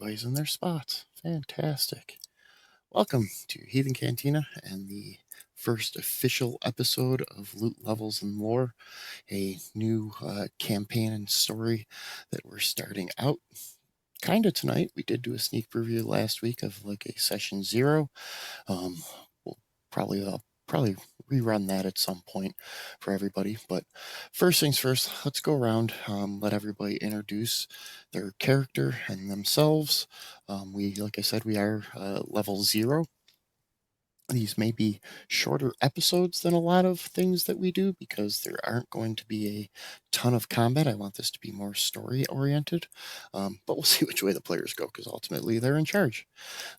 Everybody's in their spots. Fantastic. Welcome to Heathen Cantina and the first official episode of Loot Levels and Lore, a new campaign and story that we're starting out kind of tonight. We did do a sneak preview last week of like a session 0. We'll probably rerun that at some point for everybody. But first things first, let's go around, let everybody introduce their character and themselves. Like I said, we are level 0. These may be shorter episodes than a lot of things that we do because there aren't going to be a ton of combat. I want this to be more story oriented, but we'll see which way the players go because ultimately they're in charge.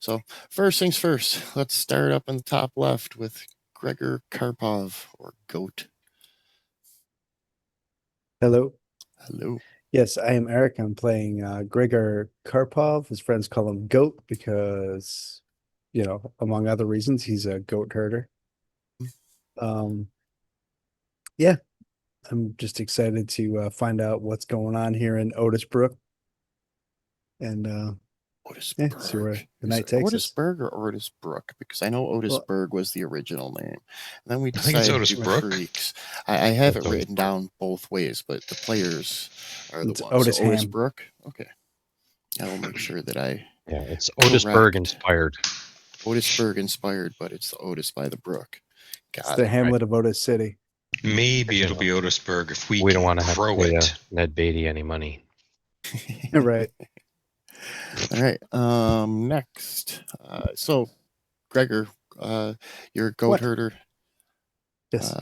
So first things first, let's start up in the top left with Gregor Karpov, or Goat. Hello. Hello. Yes, I am Eric. I'm playing Gregor Karpov. His friends call him Goat because, among other reasons, he's a goat herder. Um, yeah, I'm just excited to find out what's going on here in Otisbrook and see where Otisburg. the Is night it takes us. Otisburg or Otisbrook? Because I know Well, Otisburg was the original name. And then we I think it's decided to do Otisbrook. Creeks. I have It's it written Otisbrook. down both ways, but the players are the It's ones. So Otisham. Otisbrook? Okay. I will make sure that I Yeah, it's correct. Otisburg inspired. Otisburg inspired, but it's the Otis by the brook. It's Got the it. hamlet of Otis City. You Maybe it'll know, be Otisburg if we We don't can want to have to grow pay it. Ned Beatty any money. Right. All right. Next. So, Gregor, you're a goat What? herder. Yes.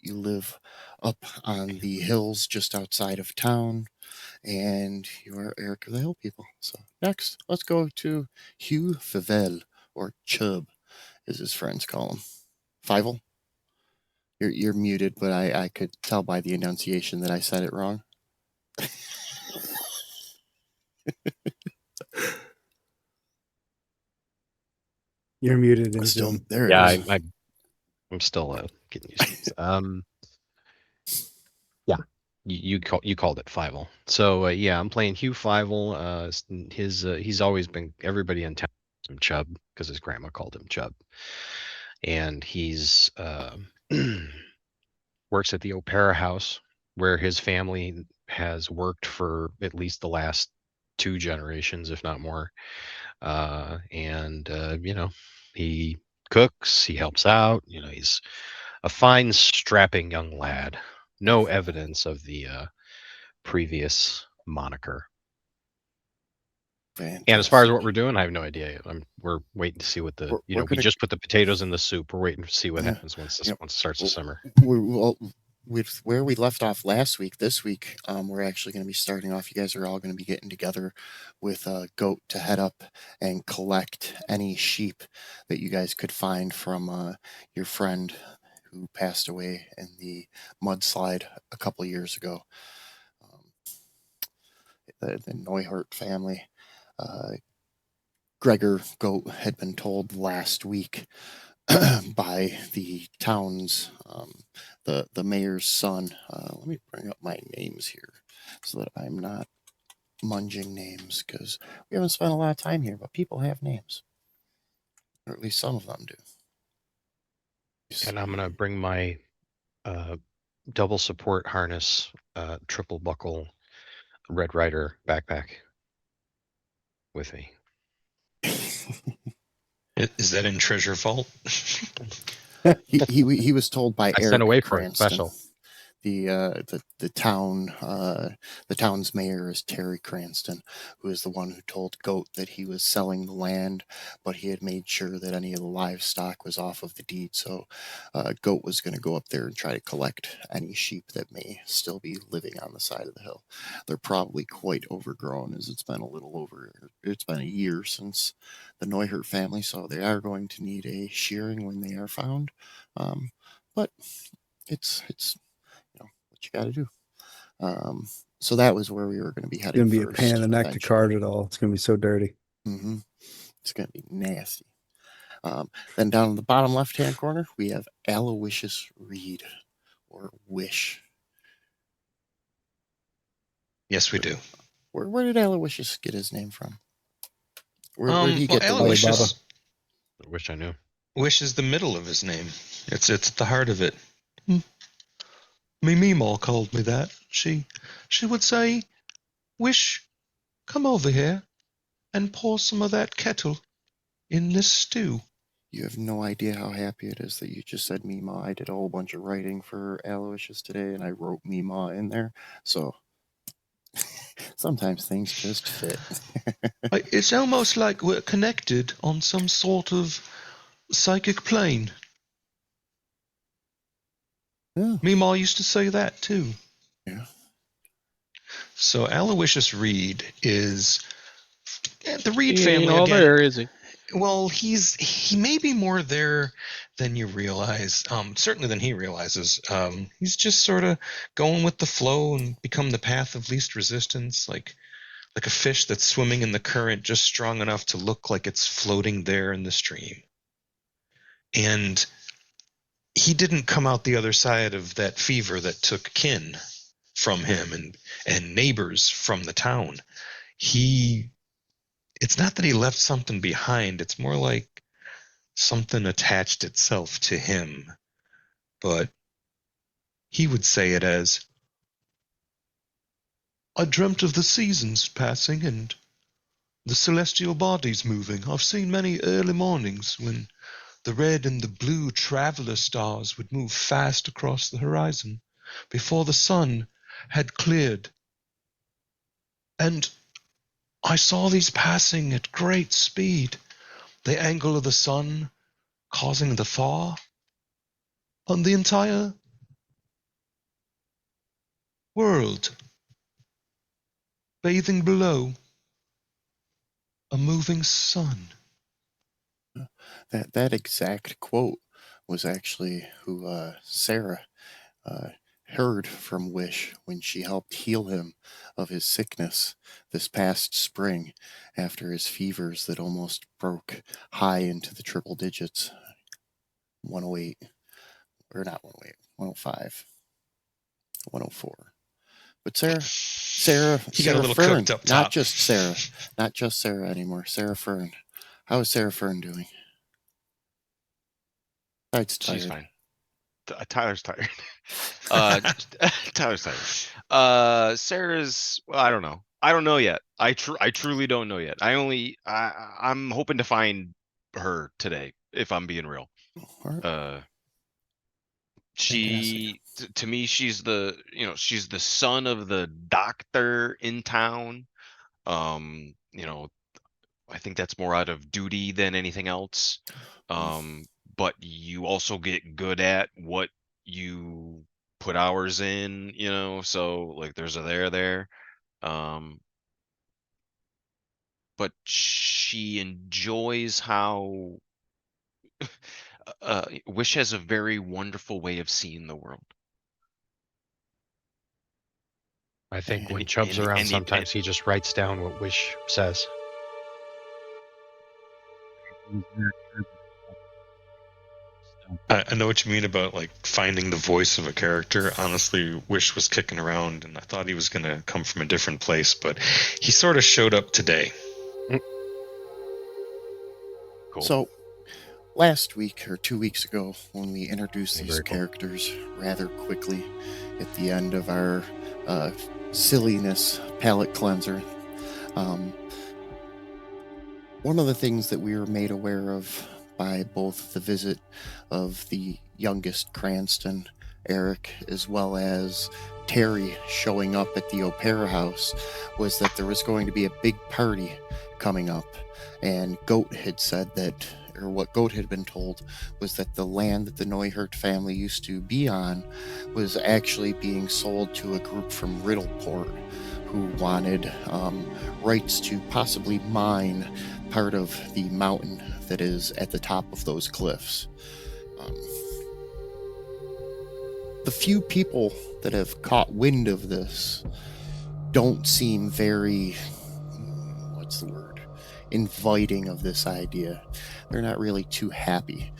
You live up on the hills just outside of town, and you are Eric of the Hill People. So next, let's go to Hugh Favel, or Chub, as his friends call him. Fivel? You're muted, but I could tell by the enunciation that I said it wrong. You're muted in Still, Zoom. there it Yeah, is. I'm still getting used to this. Yeah, you called it Fievel. So yeah, I'm playing Hugh Fievel. He's always been, everybody in town calls him Chub because his grandma called him Chub, and he's works at the Opera House where his family has worked for at least the last 2 generations, if not more. And he cooks, he helps out. He's a fine, strapping young lad. No evidence of the previous moniker. Fantastic. And as far as what we're doing, I have no idea. We're waiting to see what the We're we just put the potatoes in the soup. We're waiting to see what Yeah. happens once it starts to simmer. With where we left off last week, this week, we're actually going to be starting off. You guys are all going to be getting together with Goat to head up and collect any sheep that you guys could find from your friend who passed away in the mudslide a couple years ago. The Neuhart family. Gregor Goat had been told last week by the town's the mayor's son. Let me bring up my names here so that I'm not munging names, because we haven't spent a lot of time here, but people have names, or at least some of them do. And I'm gonna bring my double support harness, triple buckle Red Rider backpack with me. Is that in Treasure Vault? he was told by I Eric sent away for it Cranston. special. The town's mayor is Terry Cranston, who is the one who told Goat that he was selling the land, but he had made sure that any of the livestock was off of the deed. So Goat was going to go up there and try to collect any sheep that may still be living on the side of the hill. They're probably quite overgrown, as it's been a year since the Neuhert family, so they are going to need a shearing when they are found. But it's what you got to do. So that was where we were going to be It's heading. going to be a pain in the neck to cart it all. It's going to be so dirty. Mm-hmm. It's going to be nasty. Then down in the bottom left-hand corner, we have Aloysius Reed, or Wish. Yes, we do. Where did Aloysius get his name from? Where'd he Well, get the name? Aloysius, I wish I knew. Wish is the middle of his name. It's at the heart of it. Me Meemaw called me that. She would say, Wish, come over here and pour some of that kettle in this stew. You have no idea how happy it is that you just said Meemaw. I did a whole bunch of writing for Aloysius today, and I wrote Meemaw in there. So sometimes things just fit. It's almost like we're connected on some sort of psychic plane. Yeah. Meemaw used to say that too. Yeah. So Aloysius Reed is the Reed He family ain't all again. there, is he? Well, he may be more there than you realize. Certainly than he realizes. He's just sort of going with the flow and become the path of least resistance, like a fish that's swimming in the current just strong enough to look like it's floating there in the stream. And he didn't come out the other side of that fever that took kin from him and neighbors from the town. It's not that he left something behind, it's more like something attached itself to him. But he would say it as, I dreamt of the seasons passing and the celestial bodies moving. I've seen many early mornings when the red and the blue traveler stars would move fast across the horizon before the sun had cleared. And I saw these passing at great speed, the angle of the sun causing the thaw on the entire world, bathing below a moving sun. That exact quote was actually who Sarah heard from Wish when she helped heal him of his sickness this past spring after his fevers that almost broke high into the triple digits. 108, or not 108, 105, 104. But Sarah He got a little Fern, cooked up not top. just Sarah anymore. Sarah Fern. How is Sarah Fern doing? She's She's tired. fine. Tyler's tired. Tyler's tired. Sarah's. Well, I don't know. I don't know yet. I truly don't know yet. I'm hoping to find her today, if I'm being real. All right. To me, she's the son of the doctor in town. I think that's more out of duty than anything else. But you also get good at what you put hours in, so like there's a there. But she enjoys how Wish has a very wonderful way of seeing the world. I think when And- Chubb's and- around, and- sometimes he just writes down what Wish says. I know what you mean about like finding the voice of a character. Honestly, Wish was kicking around and I thought he was going to come from a different place, but he sort of showed up today. Cool. So, last week or 2 weeks ago, when we introduced these Very cool. characters rather quickly at the end of our silliness palate cleanser, one of the things that we were made aware of by both the visit of the youngest Cranston, Eric, as well as Terry showing up at the Opera House was that there was going to be a big party coming up. And Goat had said that, or what Goat had been told, was that the land that the Neuhert family used to be on was actually being sold to a group from Riddleport who wanted rights to possibly mine part of the mountain that is at the top of those cliffs. The few people that have caught wind of this don't seem very, inviting of this idea. They're not really too happy.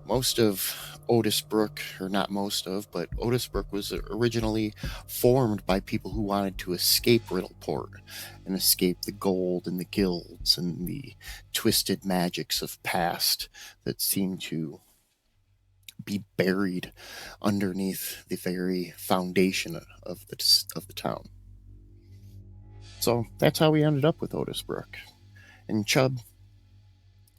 Most of Otisbrook, or not most of, but Otisbrook was originally formed by people who wanted to escape Riddleport and escape the gold and the guilds and the twisted magics of past that seemed to be buried underneath the very foundation of the town. So that's how we ended up with Otisbrook. And Chubb,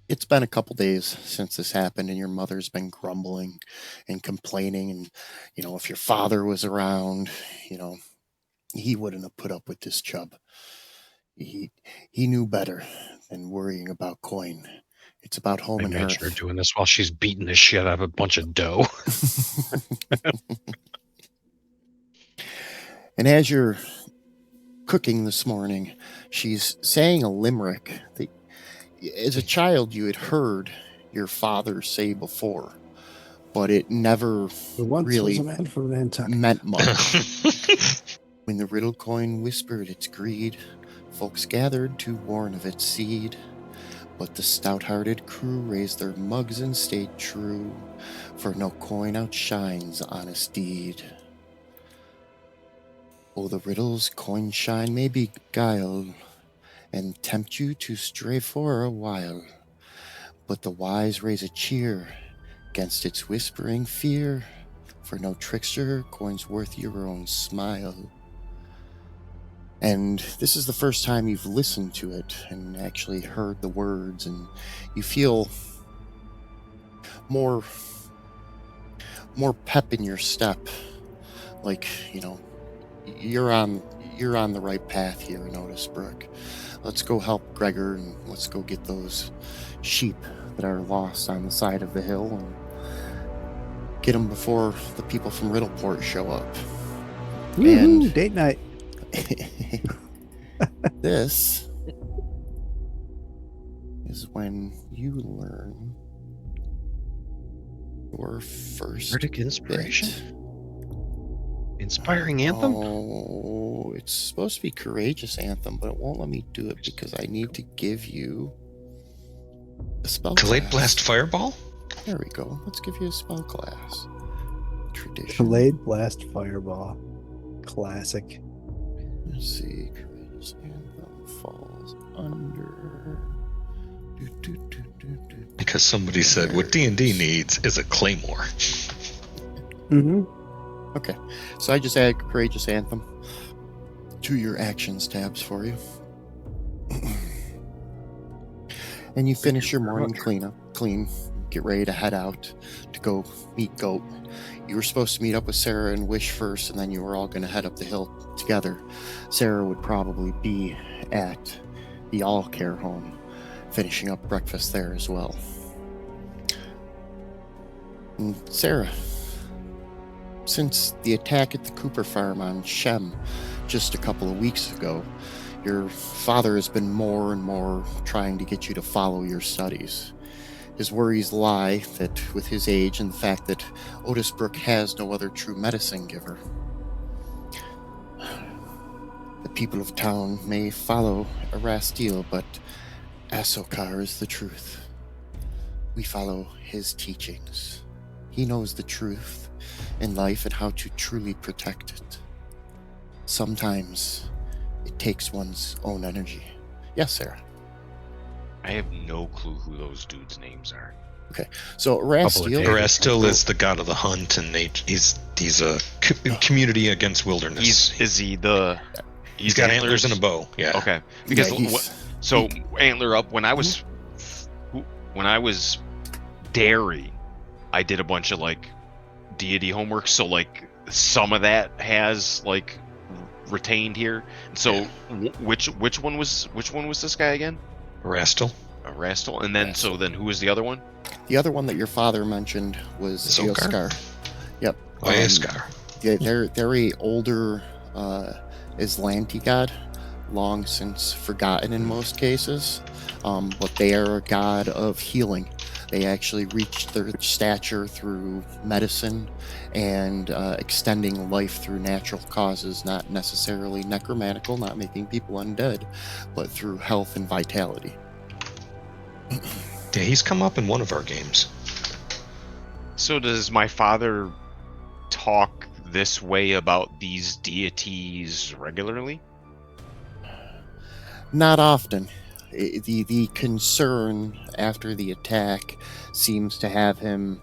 it's been a couple days since this happened, and your mother's been grumbling and complaining. And, if your father was around, he wouldn't have put up with this, Chubb. He knew better than worrying about coin. It's about home and Imagine her earth. doing this while she's beating the shit out of a bunch of dough. And as you're cooking this morning, she's saying a limerick that, as a child, you had heard your father say before, but it never The once really was a man from Nantucket. meant much. When the riddle coin whispered its greed, folks gathered to warn of its seed. But the stout-hearted crew raised their mugs and stayed true, for no coin outshines honest deed. Oh, the riddle's coin shine may beguile and tempt you to stray for a while, but the wise raise a cheer against its whispering fear, for no trickster coin's worth your own smile. And this is the first time you've listened to it and actually heard the words, and you feel more pep in your step, like, you're on the right path here in Otisbrook. Let's go help Gregor, and let's go get those sheep that are lost on the side of the hill and get them before the people from Riddleport show up. Woo-hoo, And date night. this is when you learn your first Bardic inspiration? bit. Inspiring anthem? Oh, it's supposed to be Courageous Anthem, but it won't let me do it because I need to give you a spell Delayed class. Blast Fireball? There we go. Let's give you a spell class. Tradition. Delayed Blast Fireball. Classic. Let's see. Courageous Anthem falls under. Because somebody said what D&D needs is a claymore. Mm-hmm. Okay, so I just add Courageous Anthem to your actions tabs for you. And you finish your morning clean, get ready to head out to go meet Goat. You were supposed to meet up with Sarah and Wish first, and then you were all going to head up the hill together. Sarah would probably be at the All Care home, finishing up breakfast there as well. And Sarah, since the attack at the Cooper farm on Shem just a couple of weeks ago, your father has been more and more trying to get you to follow your studies. His worries lie that with his age and the fact that Otisbrook has no other true medicine giver, the people of town may follow Erastil, but Asokar is the truth. We follow his teachings. He knows the truth in life and how to truly protect it. Sometimes it takes one's own energy. Yes, Sarah. I have no clue who those dudes' names are. So Erastil, Erastil is the god of the hunt, and he's a community against wilderness. Is he the? He's got antlers and a bow. Yeah. Okay, because Yeah, so antler up. When I was dairy, I did a bunch of like deity homework. So like some of that has like retained here. So which one was this guy again? Erastil. Erastil, and then so then who was the other one? the other one that your father mentioned was Zokar? Eoskar. Yep. Eoskar. Yeah, they're a older Islanti god, long since forgotten in most cases, but they are a god of healing. They actually reached their stature through medicine and extending life through natural causes, not necessarily necromantical, not making people undead, but through health and vitality. Yeah, he's come up in one of our games. So does my father talk this way about these deities regularly? Not often. The concern after the attack seems to have him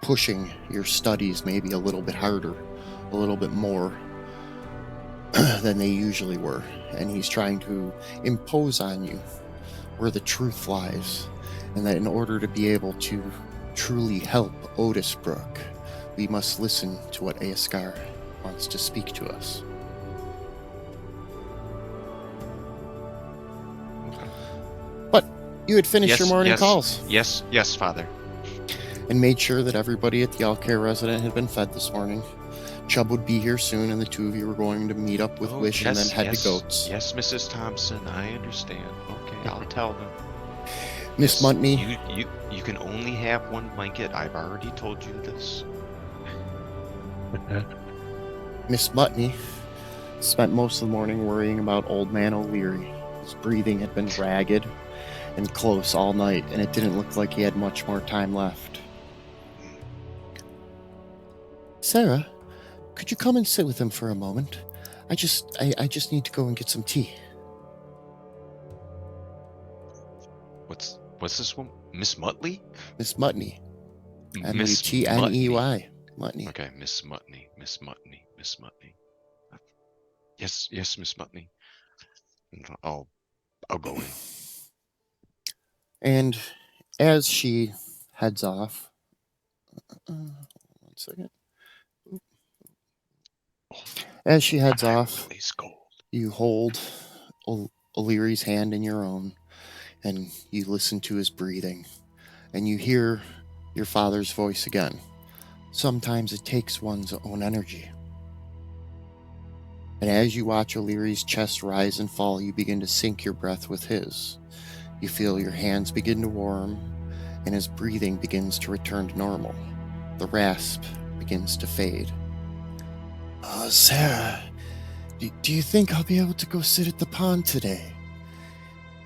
pushing your studies maybe a little bit harder, a little bit more than they usually were. And he's trying to impose on you where the truth lies, and that in order to be able to truly help Otisbrook, we must listen to what Aeskar wants to speak to us. But you had finished your morning calls Yes, Father. and made sure that everybody at the Alcare resident had been fed this morning. Chubb would be here soon, and the two of you were going to meet up with Wish and then head to Goats. Yes, Mrs. Thompson, I understand. Okay, I'll tell them. Miss Yes, Mutney, you can only have one blanket. I've already told you this. Miss Mutney spent most of the morning worrying about Old Man O'Leary. His breathing had been ragged and close all night, and it didn't look like he had much more time left. Sarah, could you come and sit with him for a moment? I just need to go and get some tea. What's this one? Miss Muttley? Miss Mutney. Miss Mutney. Mutney. Okay, Miss Mutney. Yes, Miss Mutney. I'll go in. And as she heads off, 1 second. As she heads off, you hold O'Leary's hand in your own, and you listen to his breathing, and you hear your father's voice again. Sometimes it takes one's own energy. And as you watch O'Leary's chest rise and fall, you begin to sync your breath with his. You feel your hands begin to warm, and his breathing begins to return to normal. The rasp begins to fade. Oh, Sarah, do you think I'll be able to go sit at the pond today?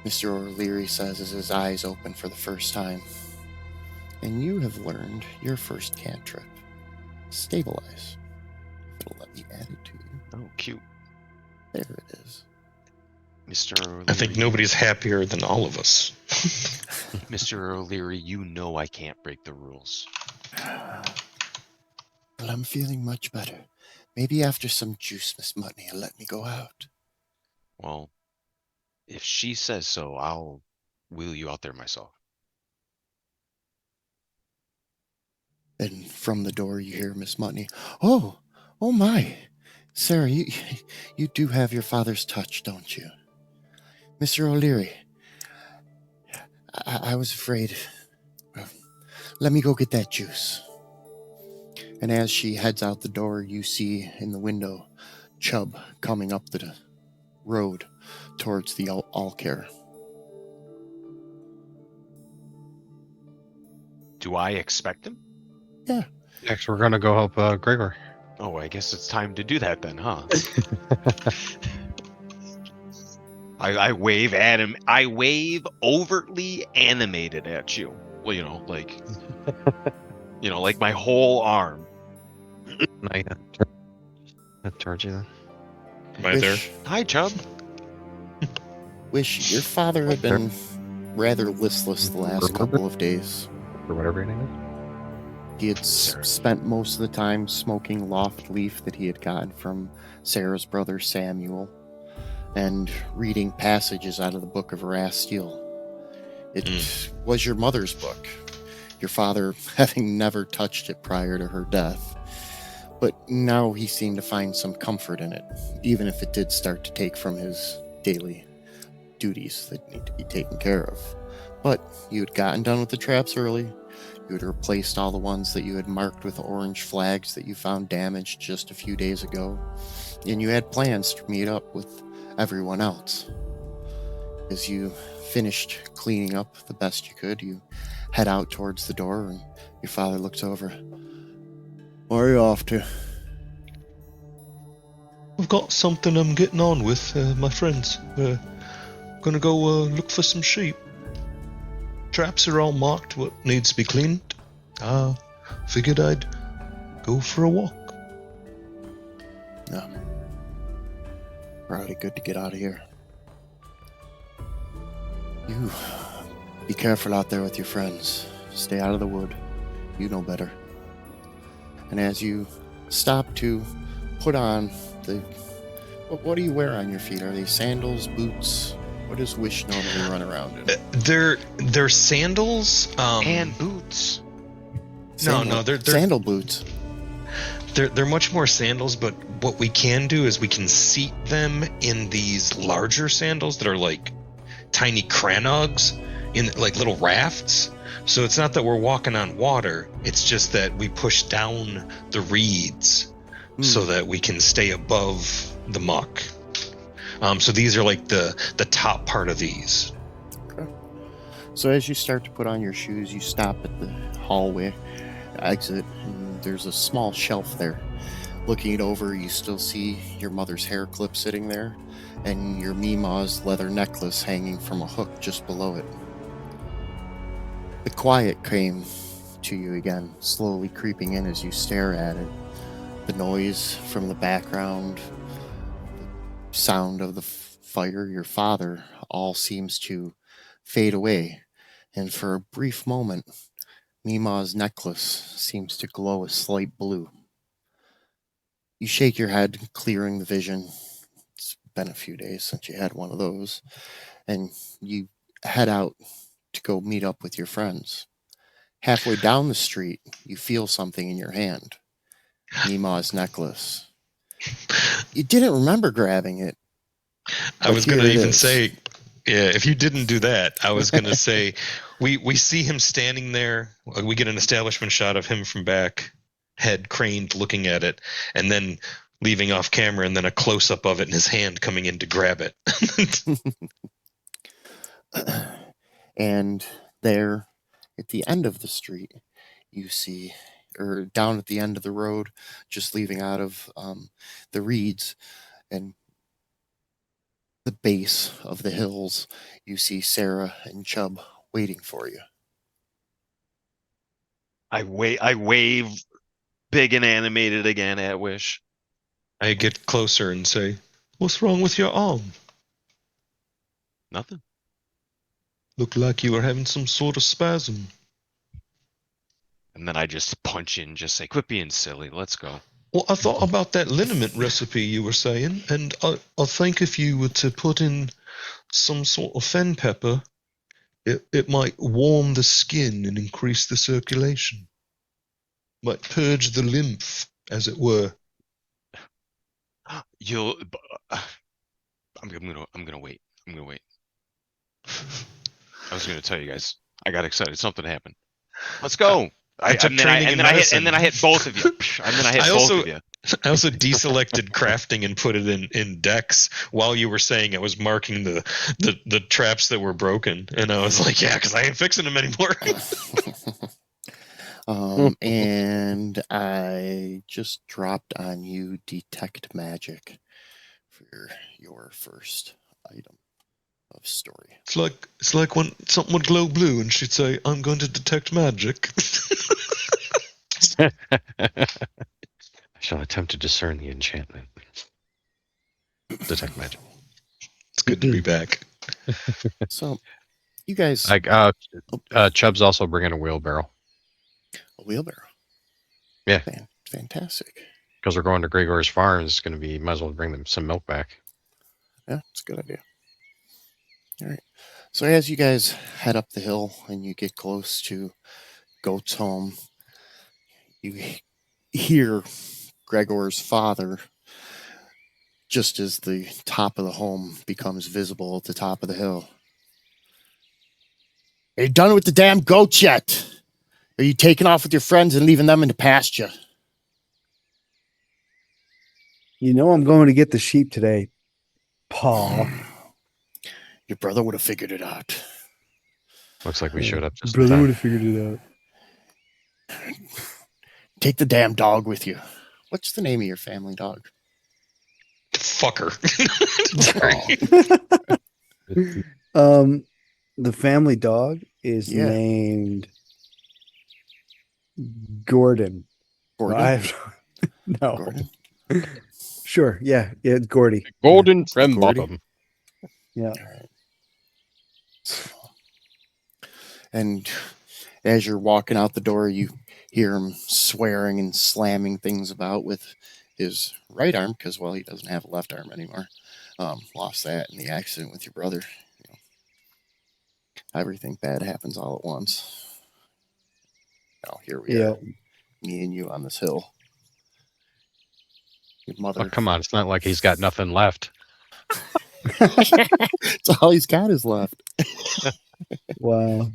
Mr. O'Leary says as his eyes open for the first time. And you have learned your first cantrip. Stabilize. It'll let me add it to you. Oh, cute. There it is. Mr. O'Leary. I think nobody's happier than all of us. Mr. O'Leary, you know I can't break the rules. Well, I'm feeling much better. Maybe after some juice, Miss Mutney will let me go out. Well, if she says so, I'll wheel you out there myself. And from the door you hear Miss Mutney. Oh my. Sarah, you do have your father's touch, don't you? Mr. O'Leary, I was afraid. Let me go get that juice. And as she heads out the door, you see in the window Chubb coming up the road towards the Alcare. Do I expect him? Yeah. Next, we're gonna go help Gregor. Oh, I guess it's time to do that then, huh? I wave at him. I wave overtly animated at you. Well, like my whole arm. I towards you then. Am I there? Hi, Chubb. Wish your father had been rather listless the last couple of days. Or whatever your name is. He had spent most of the time smoking loft leaf that he had gotten from Sarah's brother Samuel, and reading passages out of the Book of Erastiel. It was your mother's book, your father having never touched it prior to her death. But now he seemed to find some comfort in it, even if it did start to take from his daily duties that need to be taken care of. But you had gotten done with the traps early. You had replaced all the ones that you had marked with orange flags that you found damaged just a few days ago. And you had plans to meet up with everyone else. As you finished cleaning up the best you could, you head out towards the door, and your father looks over. Where are you off to? I've got something I'm getting on with my friends. We're gonna go look for some sheep. Traps are all marked what needs to be cleaned. figured I'd go for a walk. Yeah. Probably good to get out of here. You be careful out there with your friends. Stay out of the wood. You know better. And as you stop to put on the... What do you wear on your feet? Are they sandals, boots? What does Wish normally run around in? They're sandals. And boots. No, they're sandal boots. They're much more sandals, but what we can do is we can seat them in these larger sandals that are like tiny cranogs in like little rafts. So it's not that we're walking on water, it's just that we push down the reeds so that we can stay above the muck. So these are like the top part of these. Okay. So as you start to put on your shoes, you stop at the hallway exit, and there's a small shelf there. Looking it over, you still see your mother's hair clip sitting there, and your Mima's leather necklace hanging from a hook just below it. The quiet came to you again, slowly creeping in as you stare at it. The noise from the background, the sound of the fire, your father, all seems to fade away. And for a brief moment, Mima's necklace seems to glow a slight blue. You shake your head, clearing the vision. It's been a few days since you had one of those. And you head out to go meet up with your friends. Halfway down the street, you feel something in your hand. Mima's necklace. You didn't remember grabbing it. I was going to even is. say, yeah, if you didn't do that, I was going to say, we see him standing there. We get an establishment shot of him from back, head craned, looking at it, and then leaving off camera, and then a close up of it and his hand coming in to grab it. And there, at the end of the street, you see, or down at the end of the road, just leaving out of the reeds, and the base of the hills, you see Sarah and Chubb waiting for you. I wave big and animated again at Wish. I get closer and say, "What's wrong with your arm? Nothing. Looked like you were having some sort of spasm." And then I just punch in, just say, "Quit being silly. Let's go." Well, I thought about that liniment recipe you were saying, and I think if you were to put in some sort of fen pepper, it might warm the skin and increase the circulation. Might purge the lymph, as it were. You'll. I'm gonna wait. I'm gonna wait. I was gonna tell you guys. I got excited. Something happened. Let's go. I took training in I medicine. hit both of you. And then I hit both of you. I also deselected crafting and put it in Dex while you were saying I was marking the traps that were broken, and I was like, yeah, because I ain't fixing them anymore. And I just dropped on you detect magic for your first item of story. It's like when something would glow blue and she'd say, "I'm going to detect magic." I shall attempt to discern the enchantment. Detect magic. It's good to be back. So, you guys... Chubb's also bringing a wheelbarrow. A wheelbarrow? Yeah. Fantastic. Because we're going to Gregor's farm, it's going to be, might as well bring them some milk back. Yeah, it's a good idea. All right. So as you guys head up the hill and you get close to Goat's home, you hear Gregor's father just as the top of the home becomes visible at the top of the hill. Are you done with the damn goats yet? Are you taking off with your friends and leaving them in the pasture? You know I'm going to get the sheep today, Paul. Your brother would have figured it out. Looks like we showed up just in Brother time. would have figured it out. Take the damn dog with you. What's the name of your family dog? Fucker. The family dog is Yeah. named Gordon. Gordon? No. Gordon? Sure. Yeah. Yeah. It's Gordy. Golden trim Gordy? bottom. Yeah. All right. And as you're walking out the door, you hear him swearing and slamming things about with his right arm because, well, he doesn't have a left arm anymore. Lost that in the accident with your brother. You know, everything bad happens all at once. Now here we Yeah. are, me and you on this hill. Your Oh, mother. come on. It's not like he's got nothing left. It's all he's got is left. Wow.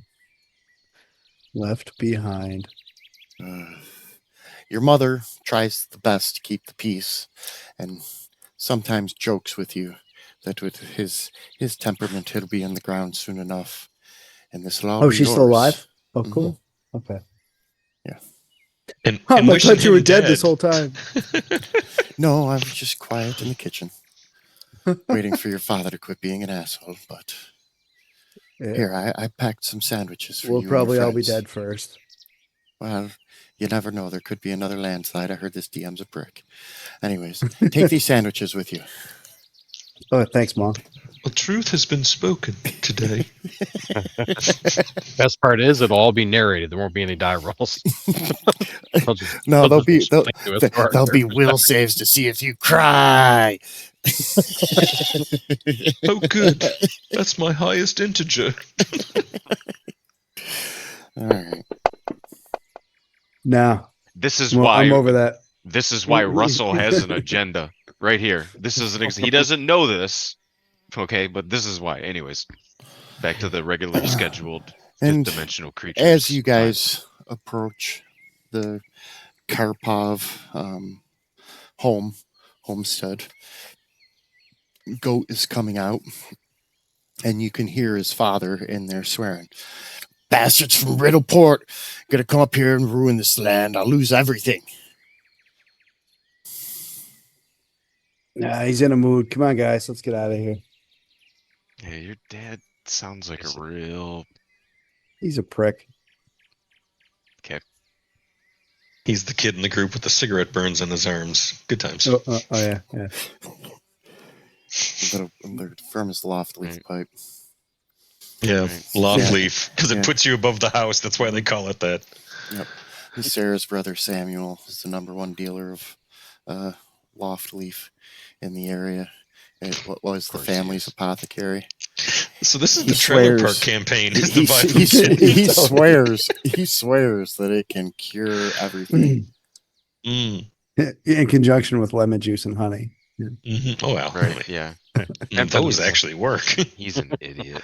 Left behind. Your mother tries the best to keep the peace and sometimes jokes with you that with his temperament he'll be in the ground soon enough and this will all Oh, be she's still yours. alive? Oh, cool. Okay. And I wishing thought you him were dead this whole time. No, I was just quiet in the kitchen waiting for your father to quit being an asshole, but Yeah. here I packed some sandwiches for We'll you probably and your all be friends. dead first. Well, you never know. There could be another landslide. I heard this DM's a prick. Anyways, take these sandwiches with you. Oh, thanks, Mom. Well, truth has been spoken today. Best part is it'll all be narrated. There won't be any die rolls. No, there'll be there'll be will saves to see if you cry. Oh, good. That's my highest integer. All right. No. This is Well, why I'm over that. This is why Russell has an agenda right here. This is he doesn't know this, okay? But this is why. Anyways, back to the regularly scheduled And dimensional creatures. as you guys approach the Karpov homestead, Goat is coming out, and you can hear his father in there swearing. Bastards from Riddleport gonna come up here and ruin this land. I'll lose everything. Nah, he's in a mood. Come on, guys. Let's get out of here. Yeah, your dad sounds like a real. He's a prick. Okay. He's the kid in the group with the cigarette burns on his arms. Good times. Oh, yeah. Yeah. The firmest loft leaf Right. pipe. Yeah, Right. loft Yeah. leaf, because Yeah. it puts you above the house. That's why they call it that. Sarah's brother Samuel is the #1 dealer of loft leaf in the area. It was the course he family's is. apothecary. So this is He the trailer swears. park campaign. Is He, the vibe he, I'm getting. he swears that it can cure everything. Mm, In conjunction with lemon juice and honey. mhm. Oh wow, Right. Yeah. And those actually work. He's an idiot.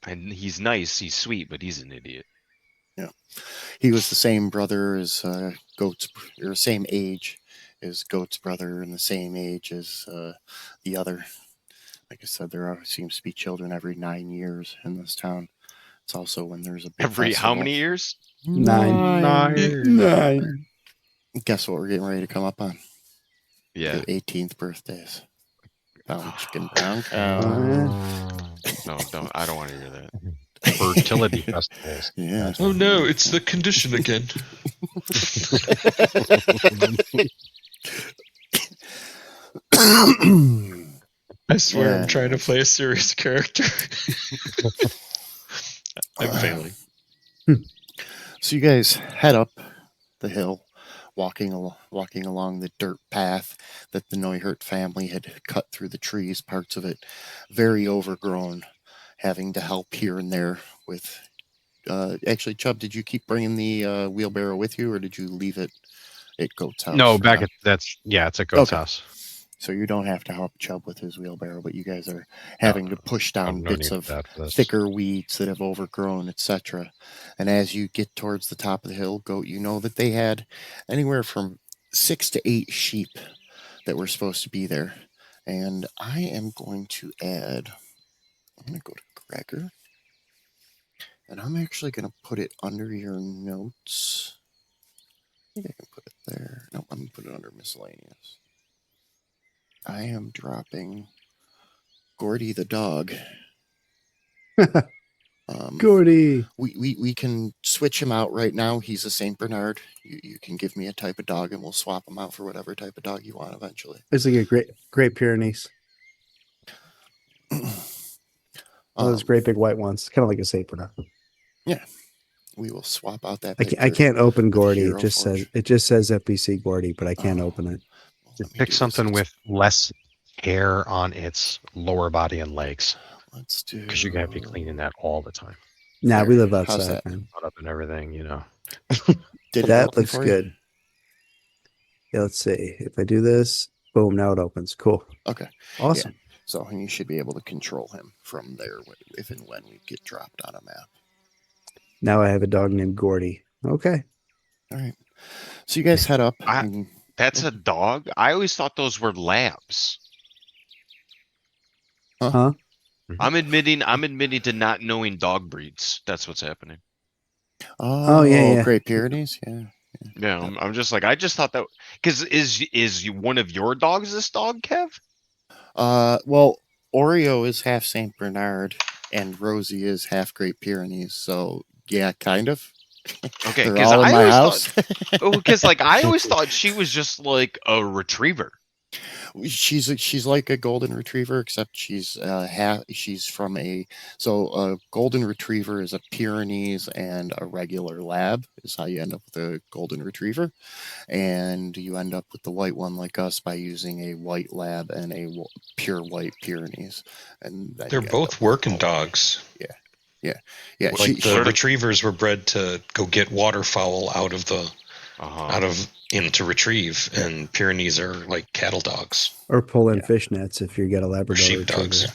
And he's nice. He's sweet, but he's an idiot. He was the same brother as Goat's, or same age as Goat's brother, and the same age as the other. Like I said, seems to be children every 9 years in this town. It's also when there's a big Every how festival. many years? 9. Guess what we're getting ready to come up on? Yeah. The 18th birthdays. Brown chicken, brown cow. No, don't. I don't want to hear that. Fertility festivals. Yeah. Oh no, it's the condition again. I swear I'm trying to play a serious character. I'm failing. So you guys head up the hill, walking along the dirt path that the Neuhert family had cut through the trees, parts of it very overgrown, having to help here and there with... actually, Chubb, did you keep bringing the wheelbarrow with you, or did you leave it at Goat's house? No, for back now? at it's at Goat's Okay. house. So you don't have to help Chubb with his wheelbarrow, but you guys are having to push down No bits need of for that for this. thicker weeds that have overgrown, etc. And as you get towards the top of the hill, Goat, you know that they had anywhere from 6 to 8 sheep that were supposed to be there. And I am going to add, I'm going to go to Gregor, and I'm actually going to put it under your notes. I think I can put it there. No, I'm going to put it under miscellaneous. I am dropping Gordy the dog. Gordy. We can switch him out right now. He's a Saint Bernard. You can give me a type of dog, and we'll swap him out for whatever type of dog you want eventually. It's like a Great Pyrenees. One of those great big white ones, kind of like a Saint Bernard. We will swap out that. I can't open with Gordy. Hero It just Forge. says FBC Gordy, but I can't Oh. open it. Well, Just let me pick do this. something with less hair on its lower body and legs, Let's do. because you're gonna be cleaning that all the time, Nah, we There. live How's outside, that? man. cut up and everything. You know. Did it That open looks for you? good. Yeah, let's see. If I do this, boom, now it opens. Cool. Okay. Awesome. So you should be able to control him from there if and when we get dropped on a map. Now I have a dog named Gordy. Okay. All right. So you guys head up. I- and- That's a dog? I always thought those were labs. Huh? I'm admitting to not knowing dog breeds. That's what's happening. oh, yeah. Great Pyrenees. Yeah. Yeah, I'm just like, I just thought that, because is one of your dogs this dog, Kev? Well, Oreo is half Saint Bernard, and Rosie is half Great Pyrenees. So yeah, kind of. Okay, They're because all in I my always house. thought, because like I always thought she was just like a retriever. She's like a golden retriever, except she's she's from a golden retriever is a Pyrenees and a regular lab is how you end up with a golden retriever, and you end up with the white one like us by using a white lab and a pure white Pyrenees, and then They're you end both up with working all- dogs. Yeah, Like the retrievers were bred to go get waterfowl out of to retrieve, and Pyrenees are like cattle dogs. Or pull in Yeah. fishnets if you get a Labrador sheepdogs.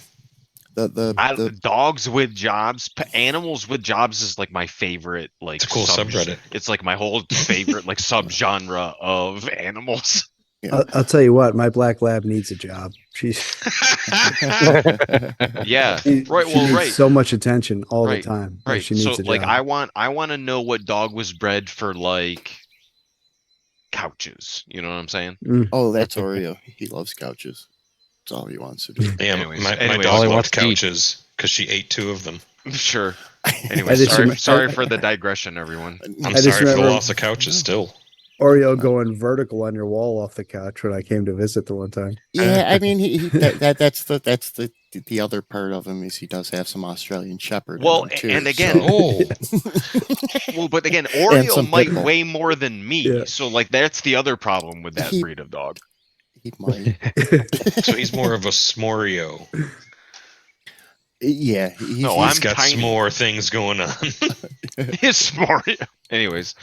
Retriever. the Dogs with jobs, animals with jobs is like my favorite. Like It's a cool subreddit. It's like my whole favorite like subgenre of animals. I'll tell you what, my black lab needs a job. She's Yeah, she, right. she Well, needs right. so much attention all Right, the time. Like, Right. she needs So a like job. I want to know what dog was bred for like couches. You know what I'm saying? oh, that's Oreo. He loves couches. That's all he wants to do. Yeah, Anyways, my all dog he loved wants to eat. couches because she ate 2 of them. Sure. I Anyway, just sorry, rem- sorry for the digression, everyone. I'm I just sorry for the remember- loss of couches still. Oreo going vertical on your wall off the couch when I came to visit the one time. Yeah, I mean, that's the other part of him is he does have some Australian Shepherd. Well, in him too, and again- Oh, Well, but again, some Oreo might pitbull. weigh more than me, Yeah. so like that's the other problem with that He- breed of dog. he might. so he's more of a Smorio. Yeah, he's, No, he's He's got tiny. more things going on. It's Oreo. Anyways,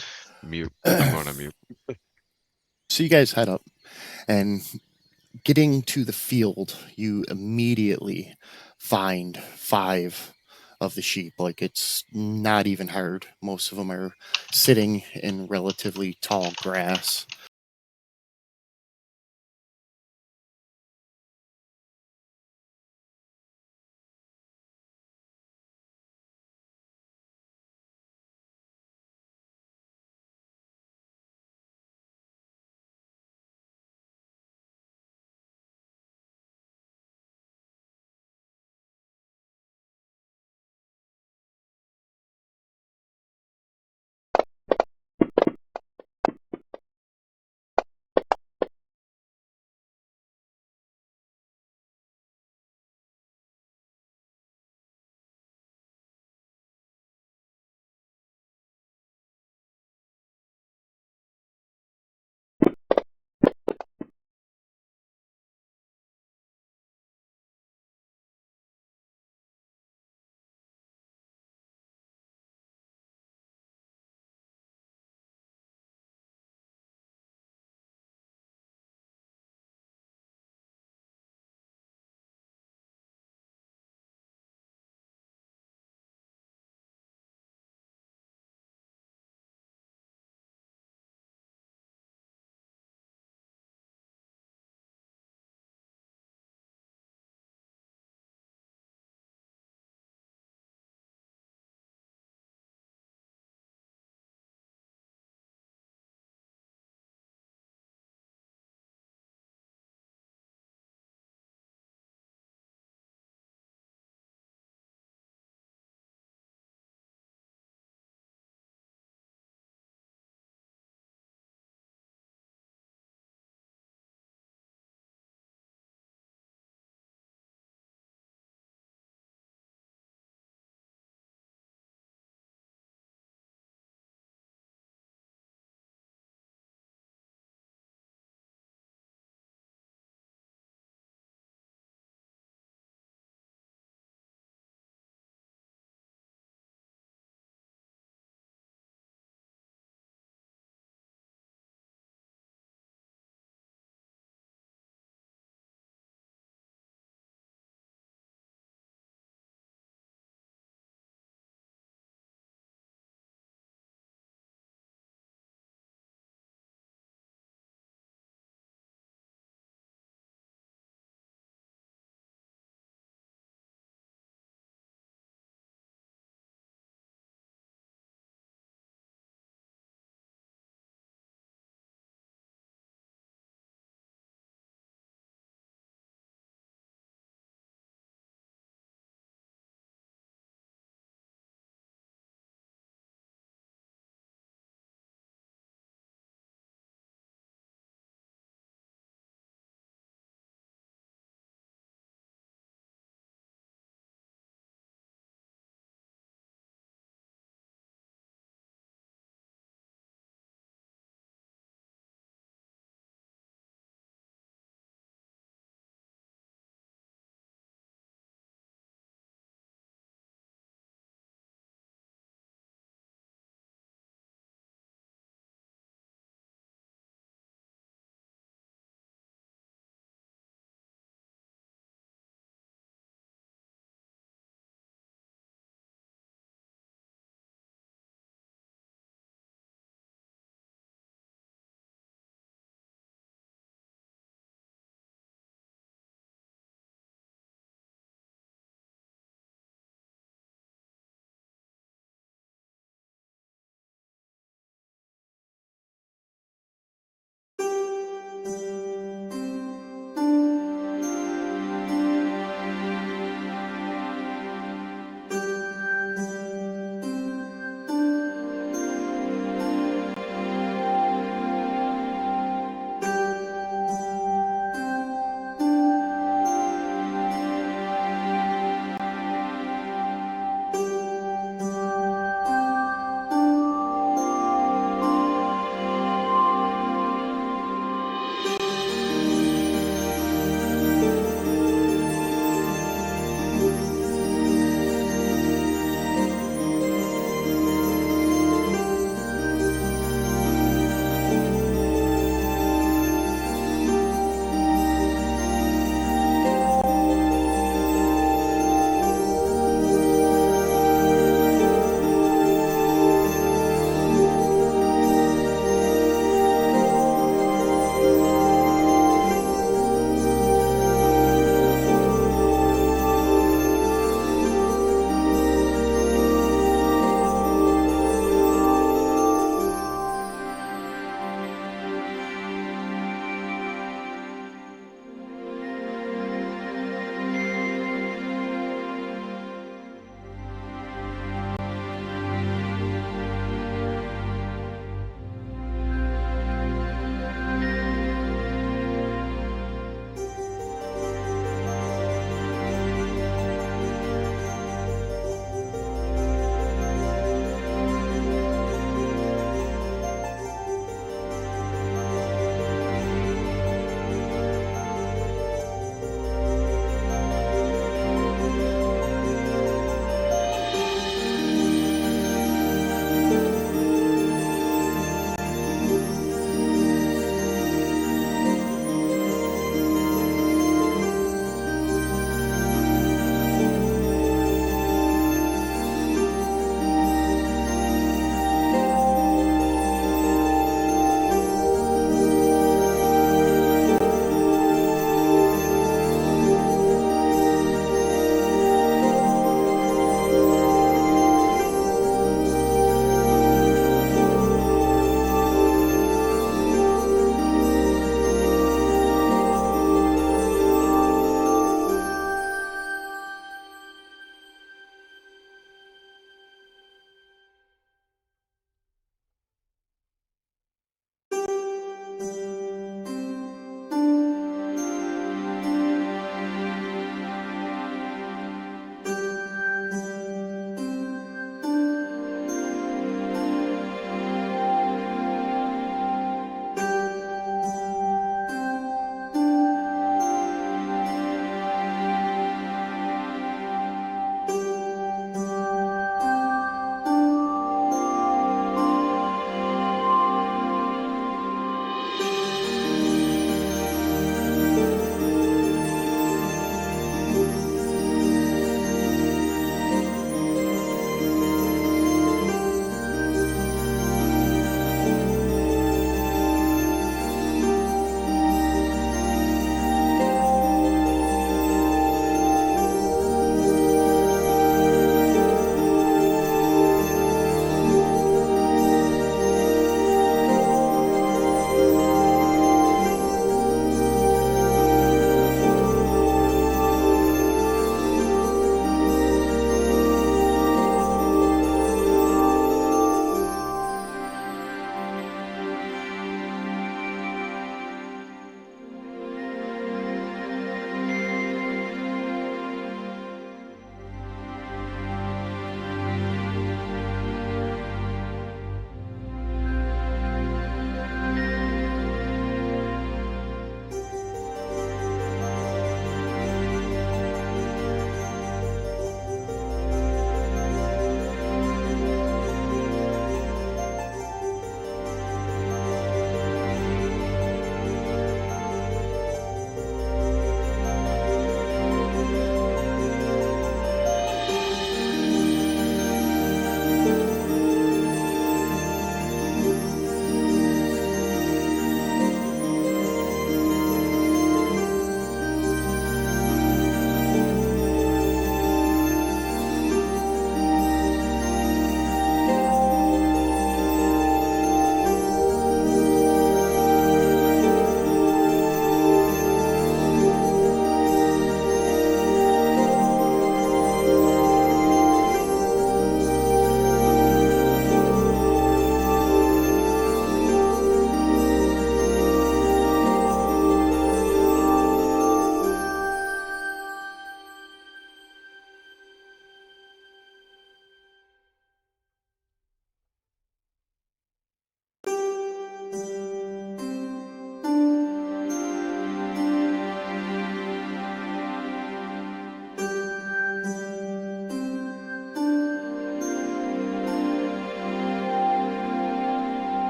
mute. I'm going to mute. So you guys head up, and getting to the field, you immediately find 5 of the sheep. Like, it's not even hard. Most of them are sitting in relatively tall grass.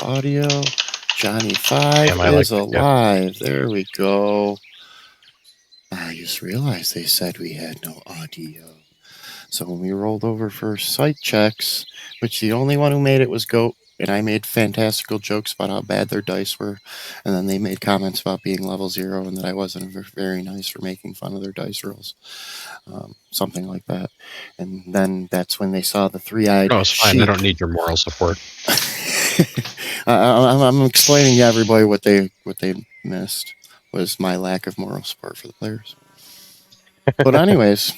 audio. Johnny 5 Damn, I like is it, yeah. alive. There we go. I just realized they said we had no audio. So when we rolled over for site checks, which the only one who made it was Goat, and I made fantastical jokes about how bad their dice were, and then they made comments about being level 0 and that I wasn't very nice for making fun of their dice rolls. Something like that. And then that's when they saw the three-eyed No, it's fine. sheep. I don't need your moral support. I'm explaining to everybody what they missed was my lack of moral support for the players. But anyways,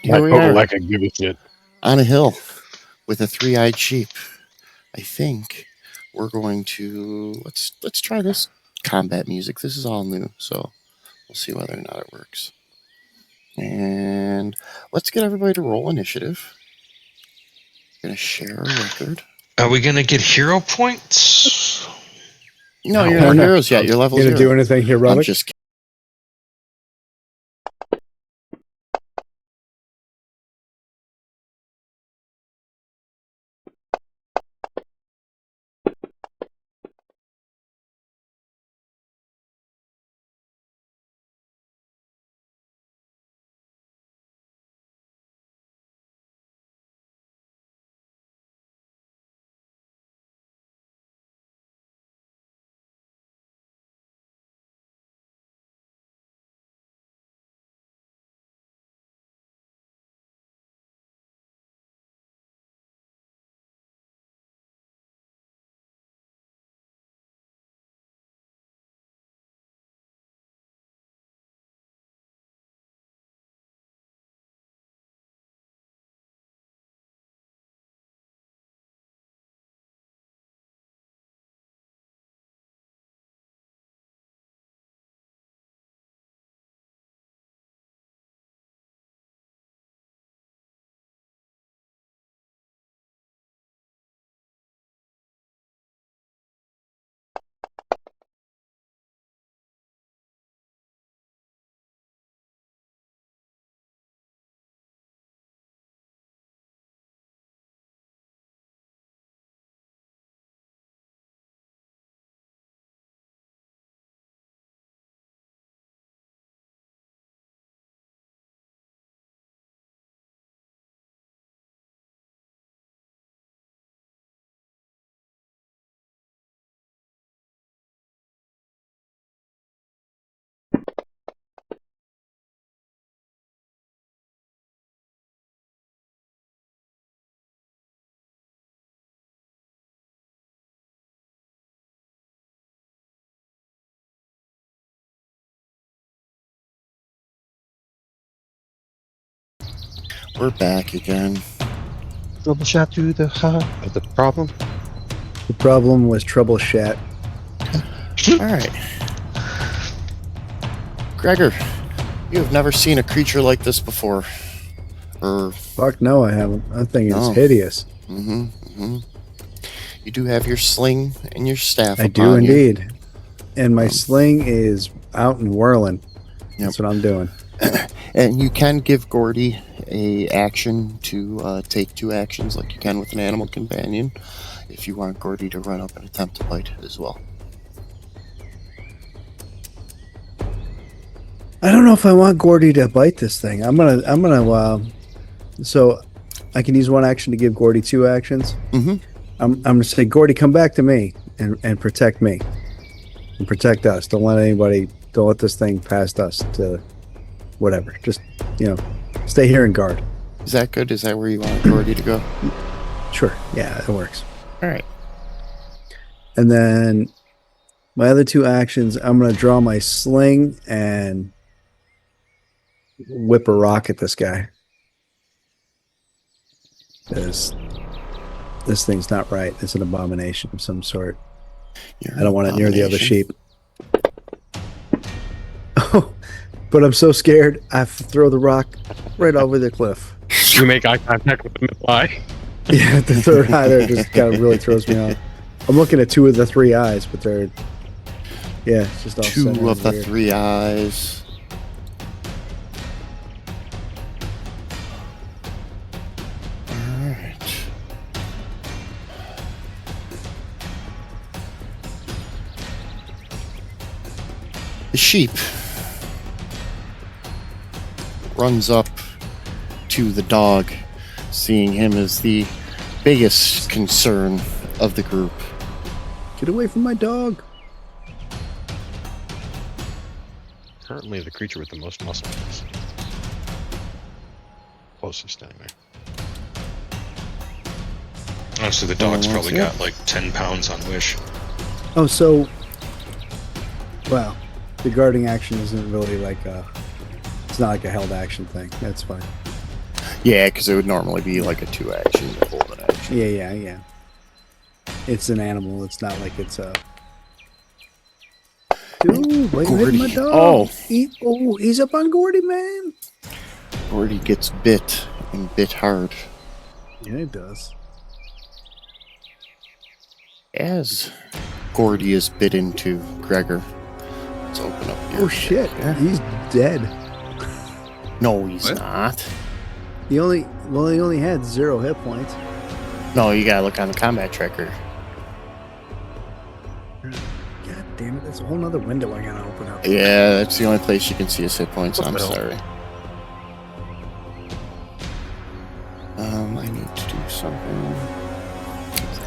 here we are Like I give a shit. on a hill with a three-eyed sheep. I think we're going to let's try this combat music. This is all new, so we'll see whether or not it works. And let's get everybody to roll initiative. Gonna share a record. Are we gonna get hero points? No, No, you're no, not no. heroes yet. You're level You gonna 0. do anything I'm heroic? just we're back again. Troubleshot to the heart of the problem. The problem was troubleshoot. All right. Gregor, you have never seen a creature like this before. Fuck no, I haven't. That thing is No. hideous. You do have your sling and your staff. I do upon you. indeed. And my sling is out and whirling. That's what I'm doing. And you can give Gordy a action to take 2 actions like you can with an animal companion if you want Gordy to run up and attempt to bite as well. I don't know if I want Gordy to bite this thing. I'm gonna so I can use 1 action to give Gordy 2 actions. Mhm. I'm gonna say, Gordy, come back to me and protect me. And protect us. Don't let this thing past us to whatever. Just, stay here and guard. Is that good? Is that where you want Gordy to go? Sure. Yeah, it works. All right. And then my other 2 actions, I'm going to draw my sling and whip a rock at this guy. This thing's not right. It's an abomination of some sort. I don't want it near the other sheep. Oh, but I'm so scared. I have to throw the rock right over the cliff. You make eye contact with the eye. Yeah, the third eye there just kind of really throws me off. I'm looking at 2 of the 3 eyes, but they're, it's just all 2 of the weird. 3 eyes. All right. The sheep runs up to the dog, seeing him as the biggest concern of the group. Get away from my dog. Currently the creature with the most muscle mass. Closest anyway. Honestly, the dog's Oh, probably yeah. got like 10 pounds on Wish. Oh, so, well, the guarding action isn't really like it's not like a held action thing. That's fine. Yeah, because it would normally be like a 2-action, hold an action. Yeah. It's an animal. It's not like it's a. Dude, why you hitting my Gordy. dog? Oh. He's up on Gordy, man. Gordy gets bit, and bit hard. Yeah, he does. As Gordy is bit into Gregor, let's open up your. Oh shit, Yeah. he's dead. No, he's What? not. He only had 0 hit points. No, you gotta look on the combat tracker. God damn it, that's a whole nother window I gotta open up. Yeah, that's the only place you can see his hit points. What I'm the hell? sorry. I need to do something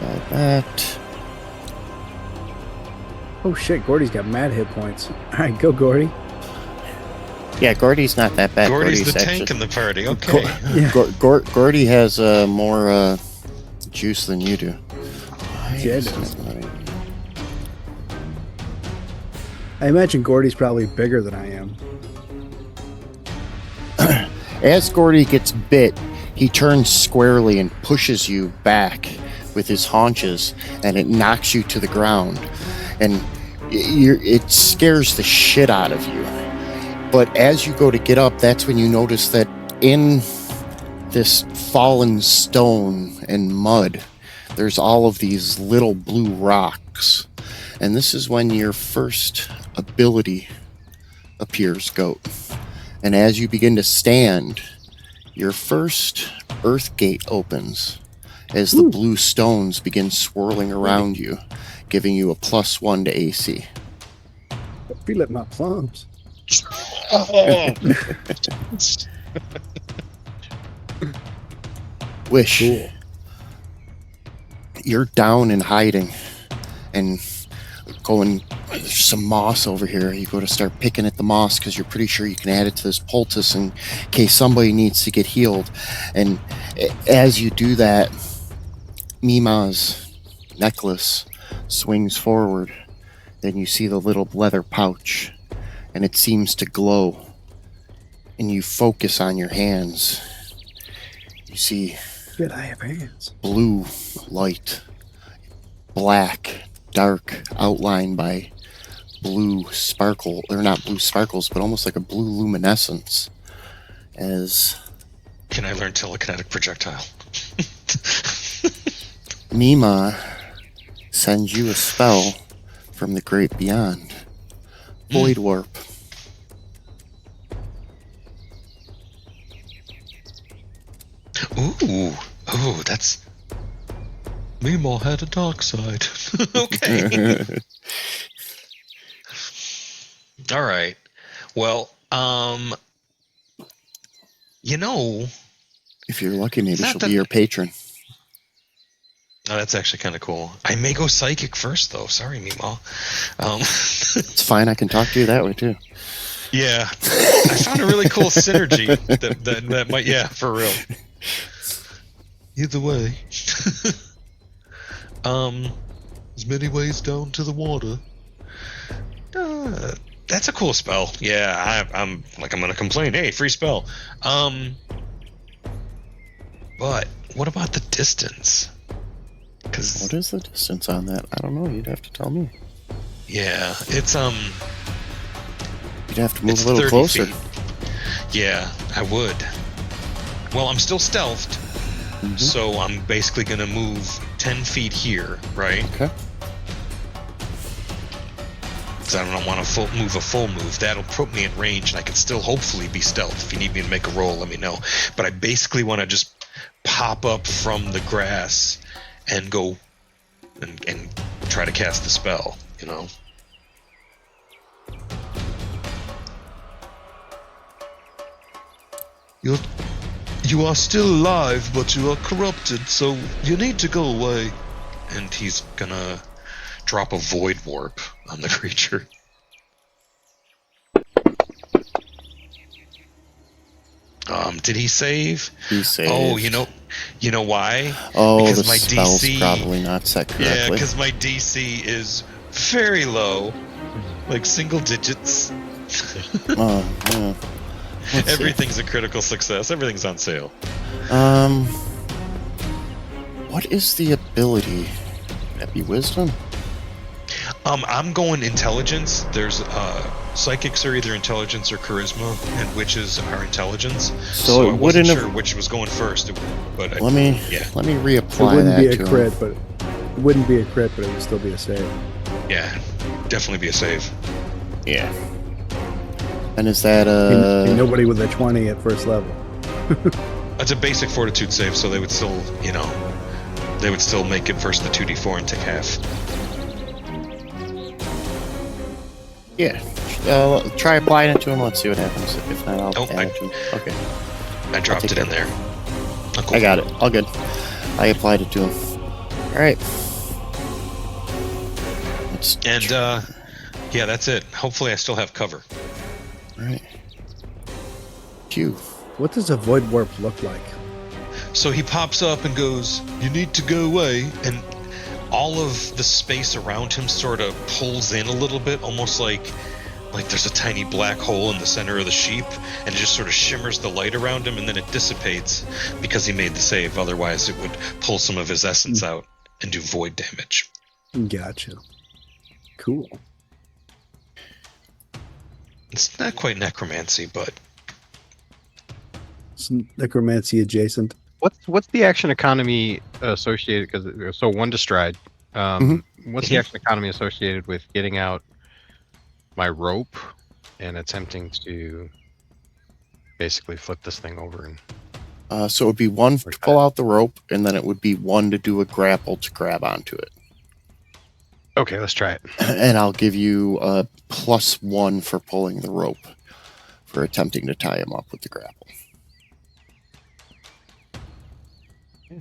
like that. Oh shit, Gordy's got mad hit points. Alright, go Gordy. Yeah, Gordy's not that bad. Gordy's the actually- tank in the party. Okay. Yeah. Gordy has more juice than you do. Yeah, it does. I imagine Gordy's probably bigger than I am. As Gordy gets bit, he turns squarely and pushes you back with his haunches, and it knocks you to the ground. And it scares the shit out of you. But as you go to get up, that's when you notice that in this fallen stone and mud, there's all of these little blue rocks. And this is when your first ability appears, Goat. And as you begin to stand, your first earth gate opens as the blue stones begin swirling around you, giving you a +1 to AC. I feel like my plums. Wish. Cool. You're down and hiding and going, there's some moss over here. You go to start picking at the moss because you're pretty sure you can add it to this poultice in case somebody needs to get healed. And as you do that, Mima's necklace swings forward. Then you see the little leather pouch, and it seems to glow. And you focus on your hands. You see Shit, I have hands. blue light, black, dark, outlined by blue sparkle, or not blue sparkles, but almost like a blue luminescence. As Can I learn telekinetic projectile? Mima sends you a spell from the great beyond. Void Warp. Ooh. Oh, that's... Mimo had a dark side. Okay. All right. Well, you know, If you're lucky, maybe Not she'll that- be your patron. oh, that's actually kind of cool. I may go psychic first, though. Sorry, Mimo. It's fine, I can talk to you that way too. Yeah, I found a really cool synergy that might, yeah, for real. Either way, there's many ways down to the water. That's a cool spell. Yeah, I'm gonna complain. Hey, free spell. But what about the distance? Because What is the distance on that? I don't know. You'd have to tell me. yeah, it's You'd have to move it's a little 30 closer. feet. Yeah, I would. Well, I'm still stealthed, Mhm. so I'm basically gonna move 10 feet here, right? Okay. Because I don't want to move a full move. That'll put me in range, and I can still hopefully be stealth. If you need me to make a roll, let me know. But I basically want to just pop up from the grass and go and try to cast the spell, you know? You are still alive, but you are corrupted, so you need to go away. And he's gonna drop a void warp on the creature. Did he save? He saved. Oh, you know why? Oh, because the my spell's DC probably not set correctly. Yeah, because my DC is very low, like single digits. Oh, yeah. Let's see. Everything's a critical success. Everything's on sale. What is the ability? Would that be wisdom? I'm going intelligence. There's psychics are either intelligence or charisma, and witches are intelligence. So I it wasn't wouldn't sure have- which was going first, but Let me It reapply wouldn't that be a to crit, him. but it wouldn't be a crit, but it would still be a save. yeah, definitely be a save. Yeah. And is that Ain't nobody with a 20 at first level. That's a basic fortitude save, so they would still, they would still make it versus the 2d4 and take half. Yeah. Try applying it to him. Let's see what happens. If not, I'll Oh, add it to him. Okay. I dropped take it in care. there. Oh, cool. I got it. All good. I applied it to him. All right. Let's And yeah, that's it. Hopefully, I still have cover. all right. Q. What does a void warp look like? So he pops up and goes, "You need to go away," and all of the space around him sort of pulls in a little bit, almost like there's a tiny black hole in the center of the sheep, and it just sort of shimmers the light around him, and then it dissipates because he made the save. Otherwise, it would pull some of his essence out and do void damage. Gotcha. Cool. It's not quite necromancy, but It's necromancy adjacent. What's the action economy associated? Because so one to stride. What's the action economy associated with getting out my rope and attempting to basically flip this thing over? And So it would be one to pull out the rope, and then it would be one to do a grapple to grab onto it. okay, let's try it. And I'll give you a +1 for pulling the rope for attempting to tie him up with the grapple.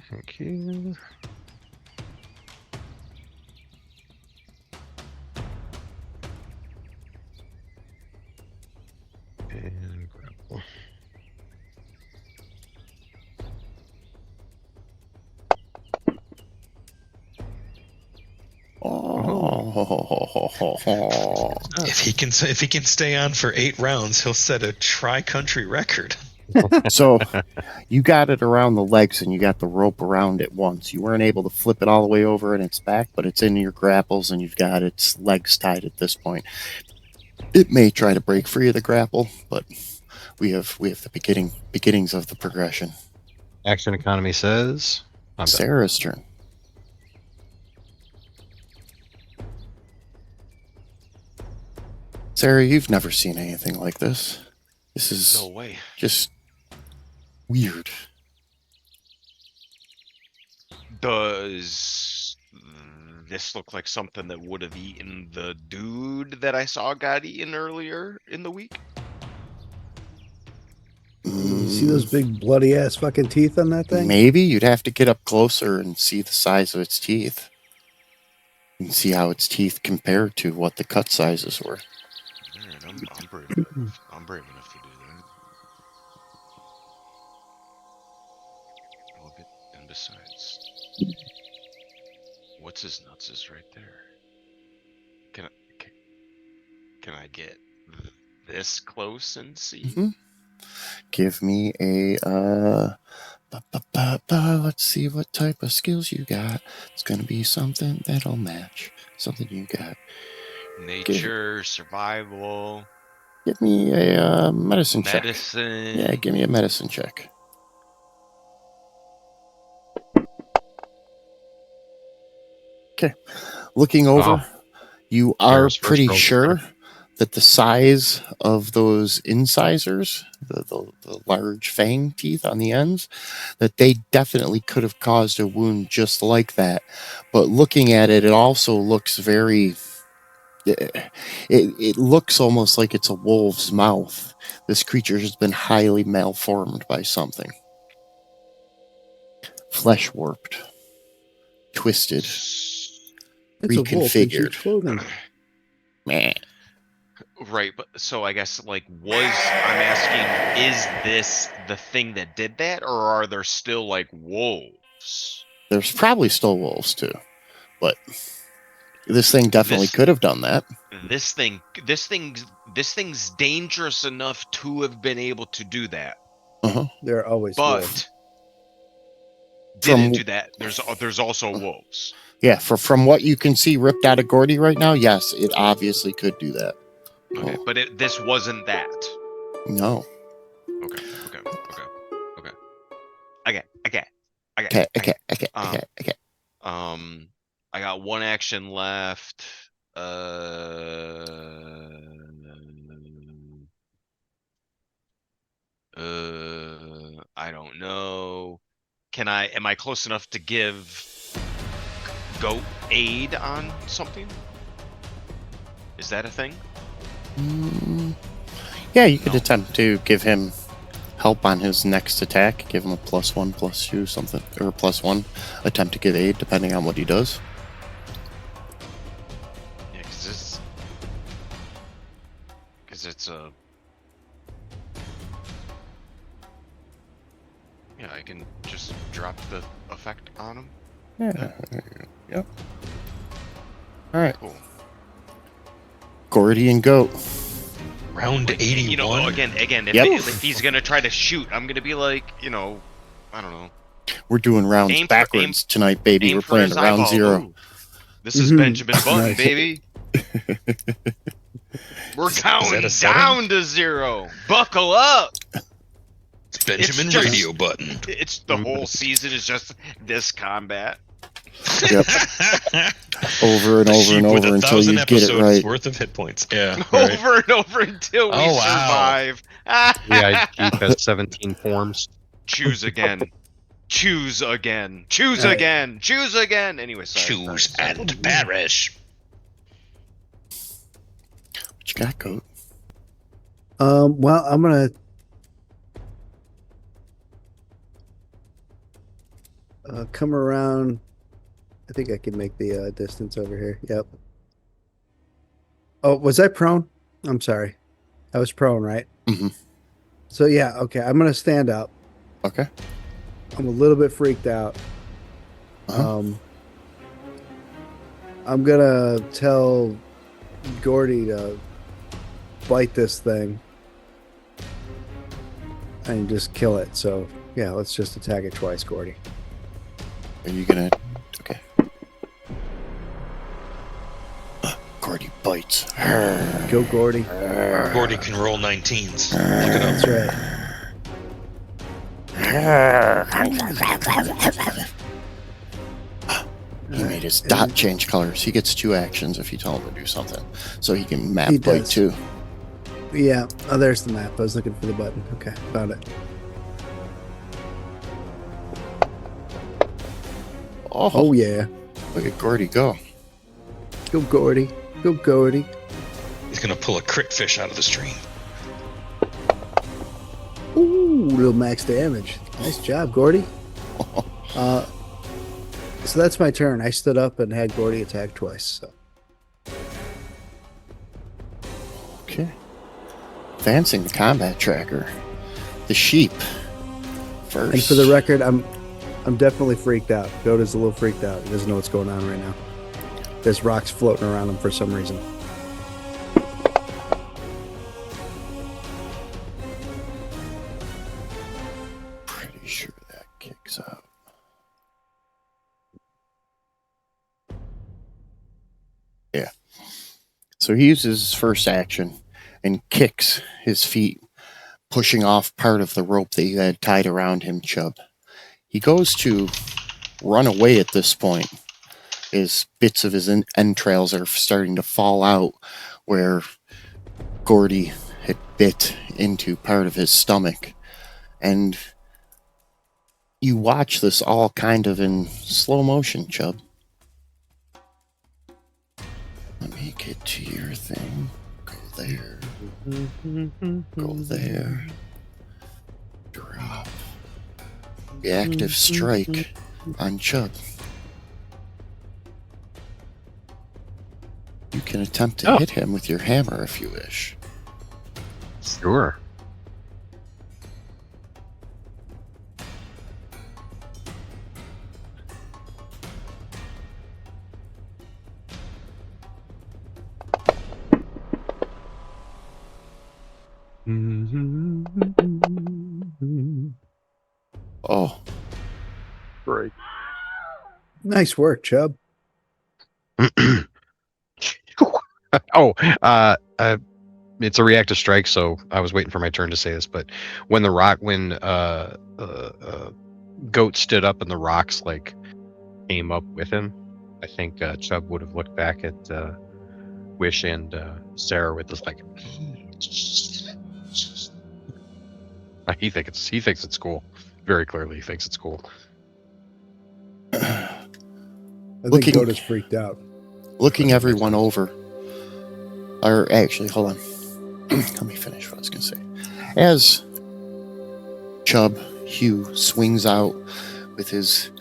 Thank you. And grapple. Oh. if he can stay on for 8 rounds, he'll set a tri-country record. So you got it around the legs and you got the rope around it once. You weren't able to flip it all the way over in its back, but it's in your grapples and you've got its legs tied at this point. It may try to break free of the grapple, but we have the beginnings of the progression. Action economy says I'm done. Sarah's turn. Sarah, you've never seen anything like this. This is No way. just weird. Does this look like something that would have eaten the dude that I saw got eaten earlier in the week? You see those big bloody ass fucking teeth on that thing? Maybe you'd have to get up closer and see the size of its teeth. And see how its teeth compare to what the cut sizes were. Alright, I'm brave enough. I'm brave enough to do that. Look at, and besides, what's his nuts is right there. Can I get this close and see? Mhm. Give me a let's see what type of skills you got. It's gonna be something that'll match something you got. Nature, survival, Give me a medicine check. medicine. Yeah, give me a medicine check. Okay. Looking over, Wow. you are Sarah's first pretty roll. sure that the size of those incisors, the large fang teeth on the ends, that they definitely could have caused a wound just like that. But looking at it, it also looks very it looks almost like it's a wolf's mouth. This creature has been highly malformed by something. Flesh warped, twisted, It's a wolf in reconfigured. sheep's clothing. Meh. Right, but so I guess like I'm asking, is this the thing that did that, or are there still like wolves? There's probably still wolves too, but this thing definitely This- could have done that. This thing's dangerous enough to have been able to do that, There are always but wolves. didn't From- do that. There's also wolves. Yeah, from what you can see ripped out of Gordy right now, yes, it obviously could do that. Okay, Oh. but this wasn't that. No. Okay. Okay. I got one action left. I don't know. Am I close enough to give Goat aid on something? Is that a thing? Yeah, you could No. attempt to give him help on his next attack. Give him a +1/+2 something, or a +1. Attempt to give aid depending on what he does. Yeah, because it's a. Yeah, I can just drop the effect on him. Yeah. There you go. Yep. All right. Cool. Gordy and Goat. Round 81. You know, again, Yep. if he's gonna try to shoot, I'm gonna be like, I don't know. We're doing rounds Aim for- backwards tonight, baby. Aim We're for playing his round eyeball. 0. Ooh. This is Mhm. Benjamin Button, Nice. baby. We're counting a setting? down to 0. Buckle up. It's Benjamin just- Radio Button. It's the whole season is just this combat. Yep. Over and A over sheep and with over until 1,000 you get it episodes right. worth of hit points. Yeah. Right. Over and over until we Oh, wow. survive. Yeah, Jeep has 17 forms. Choose again. Choose again. Choose Right. again. Choose again. Anyway, sorry. Choose sorry. and perish. What you got, Goat? Well, I'm gonna come around. I think I can make the distance over here. Yep. Oh, was I prone? I'm sorry. I was prone, right? Mhm. So yeah, okay. I'm gonna stand up. Okay. I'm a little bit freaked out. Uh-huh. I'm gonna tell Gordy to bite this thing and just kill it. So yeah, let's just attack it twice, Gordy. Are you gonna? Okay. Gordy bites. Go, Gordy. Gordy can roll 19s. Look it up. That's right. He made his dot change colors. He gets 2 actions if you tell him to do something. So he can map He bite does. too. Yeah. Oh, there's the map. I was looking for the button. Okay, found it. Oh, Oh yeah. look at Gordy go. Go, Gordy. Go, Gordy. He's going to pull a crit fish out of the stream. Ooh, little max damage. Nice job, Gordy. So that's my turn. I stood up and had Gordy attack twice. So. Okay. Advancing the combat tracker. The sheep. First. And for the record, I'm definitely freaked out. Goat is a little freaked out. He doesn't know what's going on right now. There's rocks floating around him for some reason. Pretty sure that kicks out. Yeah. So he uses his first action and kicks his feet, pushing off part of the rope that you had tied around him, Chubb. He goes to run away at this point. His bits of his entrails are starting to fall out where Gordy had bit into part of his stomach. And you watch this all kind of in slow motion, Chubb. Let me get to your thing. Go there. Go there. Drop. Reactive strike on Chubb. You can attempt to hit him with your hammer if you wish. Sure. Oh, Right. Nice work, Chubb. It's a reactive strike, so I was waiting for my turn to say this. But when Goat stood up and the rocks like came up with him, I think Chubb would have looked back at Wish and Sarah with this like. He thinks it's cool. Very clearly, he thinks it's cool. I think Looking- Goat is freaked out. looking everyone over. Or actually, hold on. Let me finish what I was going to say. As Chubb Hugh swings out with his.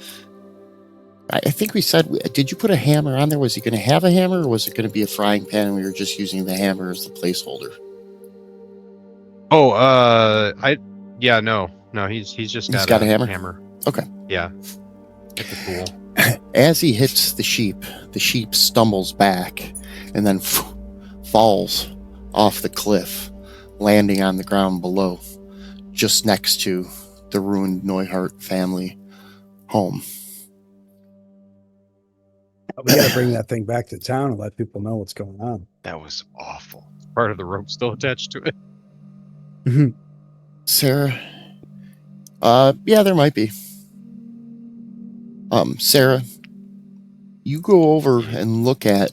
I think we said. Did you put a hammer on there? Was he going to have a hammer, or was it going to be a frying pan, and we were just using the hammer as the placeholder? Oh, no, he's just Got a hammer? Okay. Yeah. Hit the pool. As he hits the sheep stumbles back and then falls off the cliff, landing on the ground below, just next to the ruined Neuhardt family home. We got to bring that thing back to town and let people know what's going on. That was awful. Part of the rope still attached to it. Sarah, yeah, there might be. Sarah, you go over and look at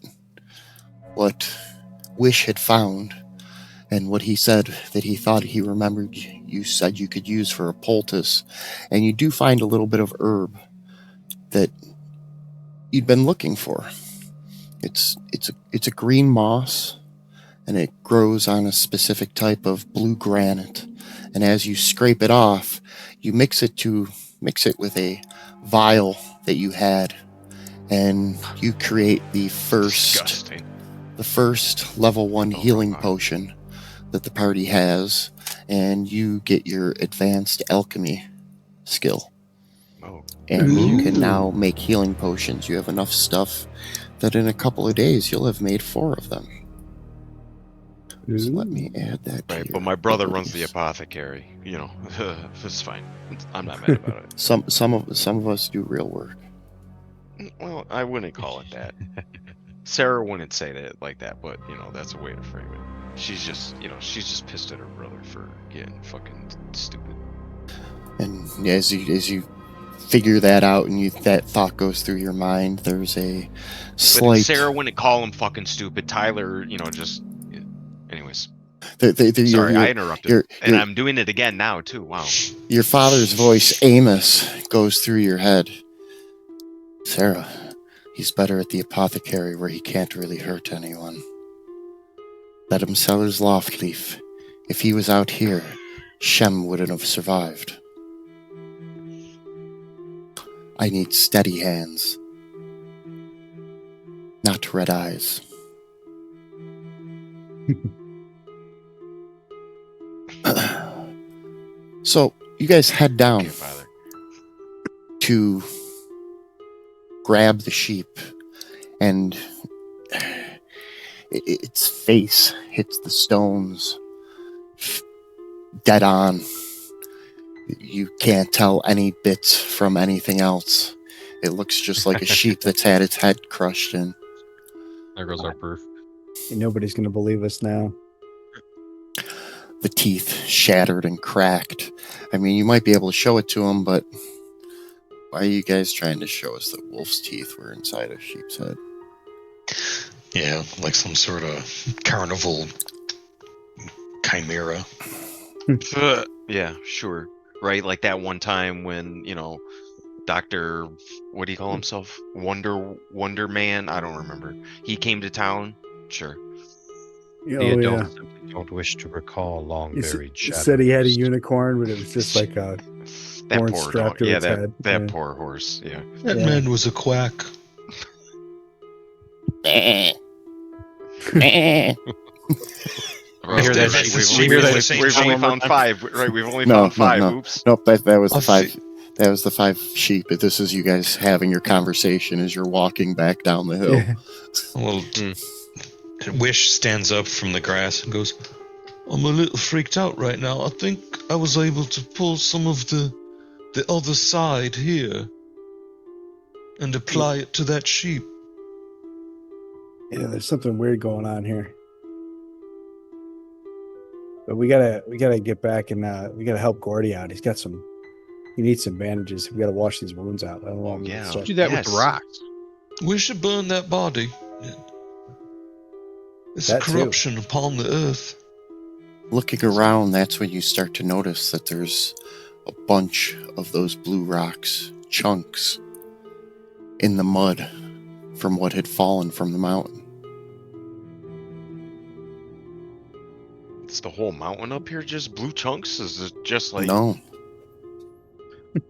what Wish had found and what he said that he thought he remembered you said you could use for a poultice, and you do find a little bit of herb that you'd been looking for. It's a green moss, and it grows on a specific type of blue granite. And as you scrape it off, you mix it with a vial that you had, and you create the first level 1 healing potion that the party has, and you get your advanced alchemy skill. Oh, And you can now make healing potions. You have enough stuff that in a couple of days you'll have made 4 of them. So let me add that to right. your But my brother runs the abilities. apothecary. You know, it's fine. I'm not mad about it. Some of us do real work. Well, I wouldn't call it that. Sarah wouldn't say that like that, but you know, that's a way to frame it. She's just pissed at her brother for getting fucking stupid. And as you figure that out, and that thought goes through your mind, there's a But slight. Sarah wouldn't call him fucking stupid. Tyler, just. Anyways, Sorry, I interrupted, and I'm doing it again now too. Wow. Your father's voice, Amos, goes through your head. Sarah, he's better at the apothecary where he can't really hurt anyone. Let him sell his loft leaf. If he was out here, Shem wouldn't have survived. I need steady hands, not red eyes. So you guys head down Okay, father. to grab the sheep, and its face hits the stones dead on. You can't tell any bits from anything else. It looks just like a sheep that's had its head crushed in. There goes our proof. Nobody's going to believe us now. The teeth shattered and cracked. I mean, you might be able to show it to them, but why are you guys trying to show us that wolf's teeth were inside a sheep's head? Yeah, like some sort of carnival chimera. Yeah, sure. Right, like that one time when Dr. What do you call himself? Wonder Man? I don't remember. He came to town. Sure. The Oh yeah. adults simply don't wish to recall long He s- buried shadows. said he had a unicorn, but it was just like a That horn poor strapped dog. to Yeah, its head. that Yeah. poor horse. Yeah. That Yeah. man was a quack. Eh. Eh. Bro, hear that we've- sheep- we've we hear only- that we've sheep only one more found time? 5. Right, we've only No, found no, 5. no. Oops. Nope, that was the I'll 5. That was the 5 sheep. This is you guys having your conversation as you're walking back down the hill. Yeah. Well, Wish stands up from the grass and goes, I'm a little freaked out right now. I think I was able to pull some of the other side here and apply it to that sheep. Yeah, there's something weird going on here. But we gotta get back and we gotta help Gordy out. He needs some bandages. We gotta wash these wounds out. I don't know. yeah. So- Do that with the Yes. rocks. We should burn that body. It's That a too. corruption upon the earth. Looking around, that's when you start to notice that there's a bunch of those blue rocks, chunks, in the mud from what had fallen from the mountain. It's the whole mountain up here, just blue chunks? Is it just like No. The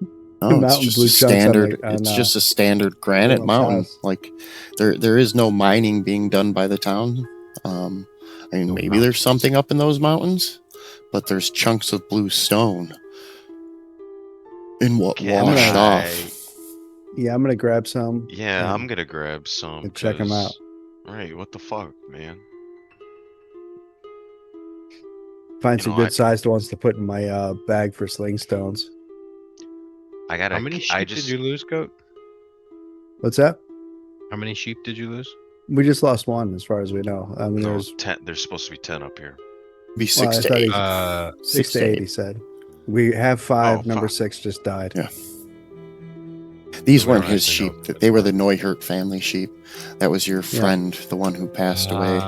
No, it's mountain just blue a chunks on standard. the- on, It's just a standard granite Willem's mountain. house. Like there is no mining being done by the town. I mean, maybe there's something up in those mountains, but there's chunks of blue stone in what Can washed I- off. Yeah, I'm gonna grab some. Yeah, and- I'm gonna grab some. and check 'em 'cause- out. Right, what the fuck, man? Find You some know, good sized ones to put in my bag for sling stones. I gotta. How many sheep I just. did you lose, Goat? What's that? How many sheep did you lose? We just lost one, as far as we know. I mean, No, there's 10. There's supposed to be 10 up here. Be Well, 6 I to thought 8. he- 6 to 8. He said we have 5. Oh, number fuck. 6 just died. Yeah. These We weren't don't his actually sheep. know. They were the Neuhert family sheep. That was your friend, the one who passed away.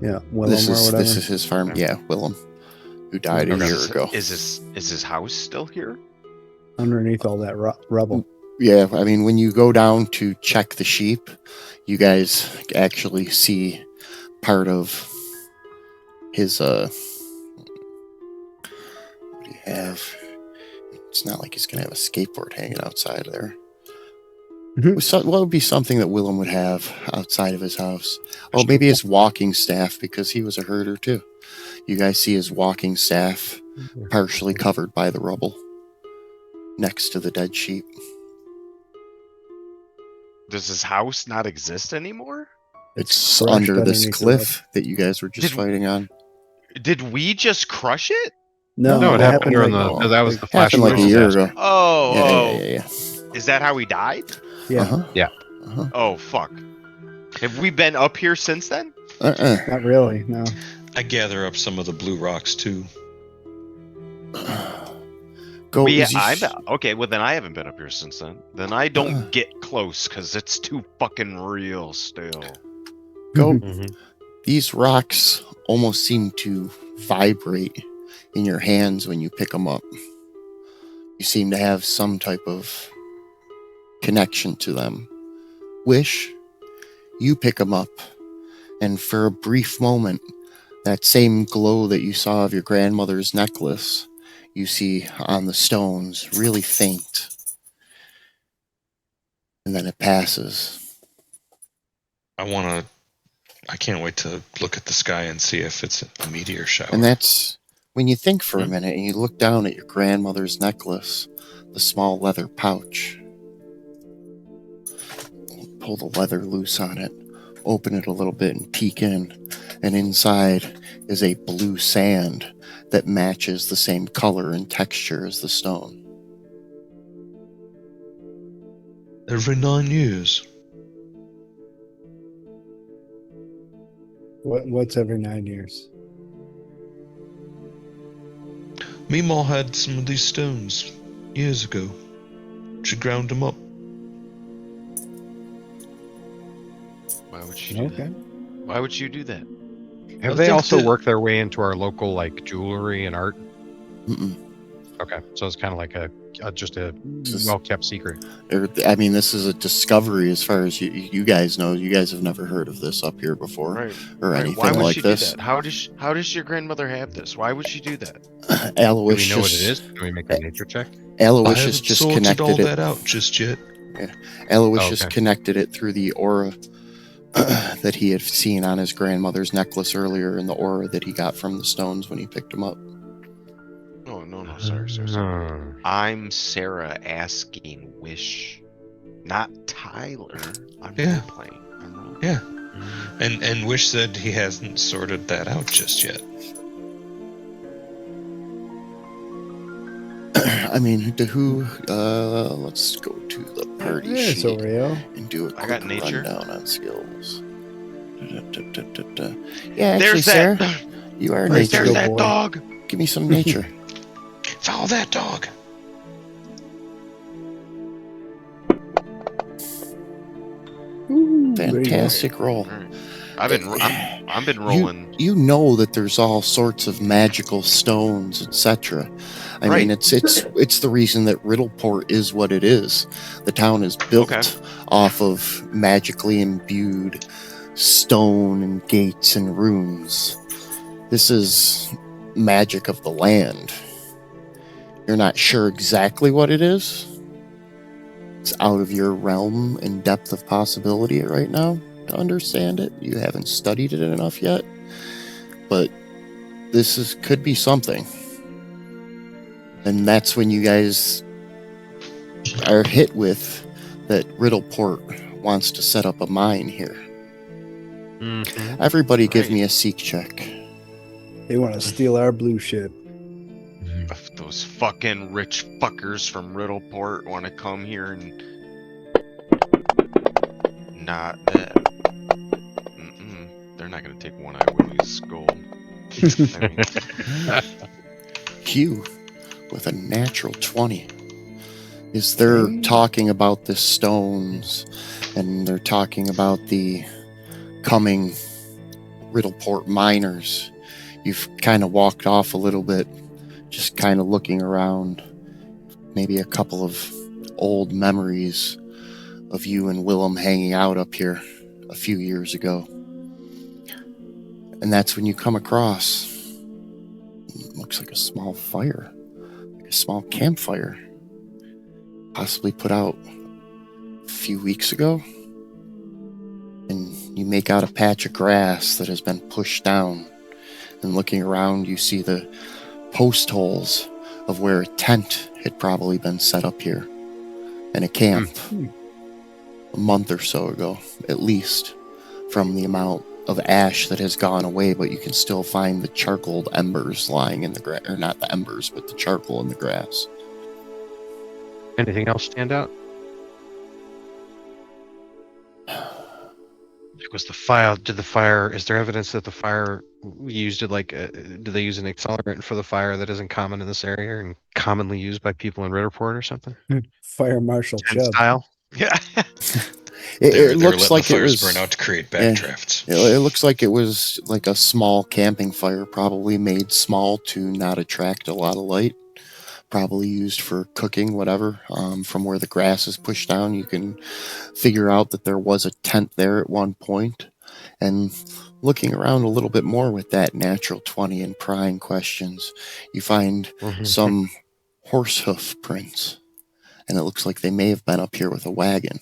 Yeah, Willem This or is whatever. his farm. Yeah, Willem, who died a Okay, year so ago. Is his house still here? Underneath all that rubble. Yeah, I mean, when you go down to check the sheep, you guys actually see part of his what do you have? It's not like he's gonna have a skateboard hanging outside there. Mhm. What would be something that Willem would have outside of his house? Oh, maybe his walking staff, because he was a herder too. You guys see his walking staff partially covered by the rubble next to the dead sheep. Does his house not exist anymore? It's crushed under this underneath the cliff that you guys were just Did- fighting on. Did we just crush it? No, No, it happened during like- the. That was the flash Happened like a flood year disaster. ago. Oh, Yeah, oh. yeah. Is that how he died? Yeah, Uh-huh. Yeah. Uh-huh. Oh, fuck. Have we been up here since then? Uh-uh. not really. No. I gather up some of the blue rocks too. Go. Okay, well then I haven't been up here since then. Then I don't Uh. get close because it's too fucking real still. Go. Mhm. These rocks almost seem to vibrate in your hands when you pick them up. You seem to have some type of connection to them. Wish, you pick them up, and for a brief moment, that same glow that you saw of your grandmother's necklace, you see on the stones, really faint. And then it passes. I can't wait to look at the sky and see if it's a meteor shower. And that's when you think for a minute and you look down at your grandmother's necklace, the small leather pouch. Pull the leather loose on it, open it a little bit and peek in. And inside is a blue sand that matches the same color and texture as the stone. Every 9 years. What's every 9 years? Meemaw had some of these stones years ago. She ground them up. Why would she do Okay. that? Why would you do that? Have I they think also that- worked their way into our local like jewelry and art? Mm-mm. Okay, so it's kind of like just a Just- well-kept secret. I mean, this is a discovery as far as you guys know. You guys have never heard of this up here before Right. or Right. anything Why would like she this. do that? How does your grandmother have this? Why would she do that? Do we know what it is? Can we make a nature check? I Aloysius haven't just sorted all connected that it. out just yet. Aloysius okay. connected it through the aura that he had seen on his grandmother's necklace earlier, and the aura that he got from the stones when he picked them up. Oh no, sorry. Hmm. I'm Sarah asking Wish, not Tyler. I'm Yeah. role-playing. Yeah. And Wish said he hasn't sorted that out just yet. I mean, to who? Let's go to the party There's sheet Oreo. and do a I quick got nature. rundown on skills. Da-da-da-da-da-da. Yeah, actually, There's Sarah, that. you are Nice nature. There's Go that boy. dog. Give me some nature. Follow that dog. Ooh, there you go. Fantastic roll. All right. I've been rolling. You know that there's all sorts of magical stones, etc. I mean, Right. it's the reason that Riddleport is what it is. The town is built Okay. off of magically imbued stone and gates and runes. This is magic of the land. You're not sure exactly what it is. It's out of your realm and depth of possibility right now to understand it. You haven't studied it enough yet. But this could be something. And that's when you guys are hit with that Riddleport wants to set up a mine here. Mhm. Everybody give Right. me a seek check. They want to steal our blue ship. If those fucking rich fuckers from Riddleport want to come here and not that. They're not gonna take One Eye Willie's gold. I mean, Q with a natural 20. Is they're talking about the stones and they're talking about the coming Riddleport miners. You've kind of walked off a little bit, just kind of looking around. Maybe a couple of old memories of you and Willem hanging out up here a few years ago. And that's when you come across, looks like a small fire, like a small campfire, possibly put out a few weeks ago. And you make out a patch of grass that has been pushed down. And looking around, you see the post holes of where a tent had probably been set up here, and a camp a month or so ago, at least, from the amount of ash that has gone away, but you can still find the charcoal embers lying in the grass, or not the embers, but the charcoal in the grass. Anything else stand out? Was the fire? Did the fire? Is there evidence that the fire used it like? Do they use an accelerant for the fire that isn't common in this area and commonly used by people in Riddleport or something? Fire Marshal Tent Chubb. style. yeah. It They were looks letting like the it fires was. burn out to create yeah. backdrafts. It looks like it was like a small camping fire, probably made small to not attract a lot of light. Probably used for cooking, whatever. From where the grass is pushed down, you can figure out that there was a tent there at one point. And looking around a little bit more with that natural 20 and prying questions, you find some horse hoof prints. And it looks like they may have been up here with a wagon.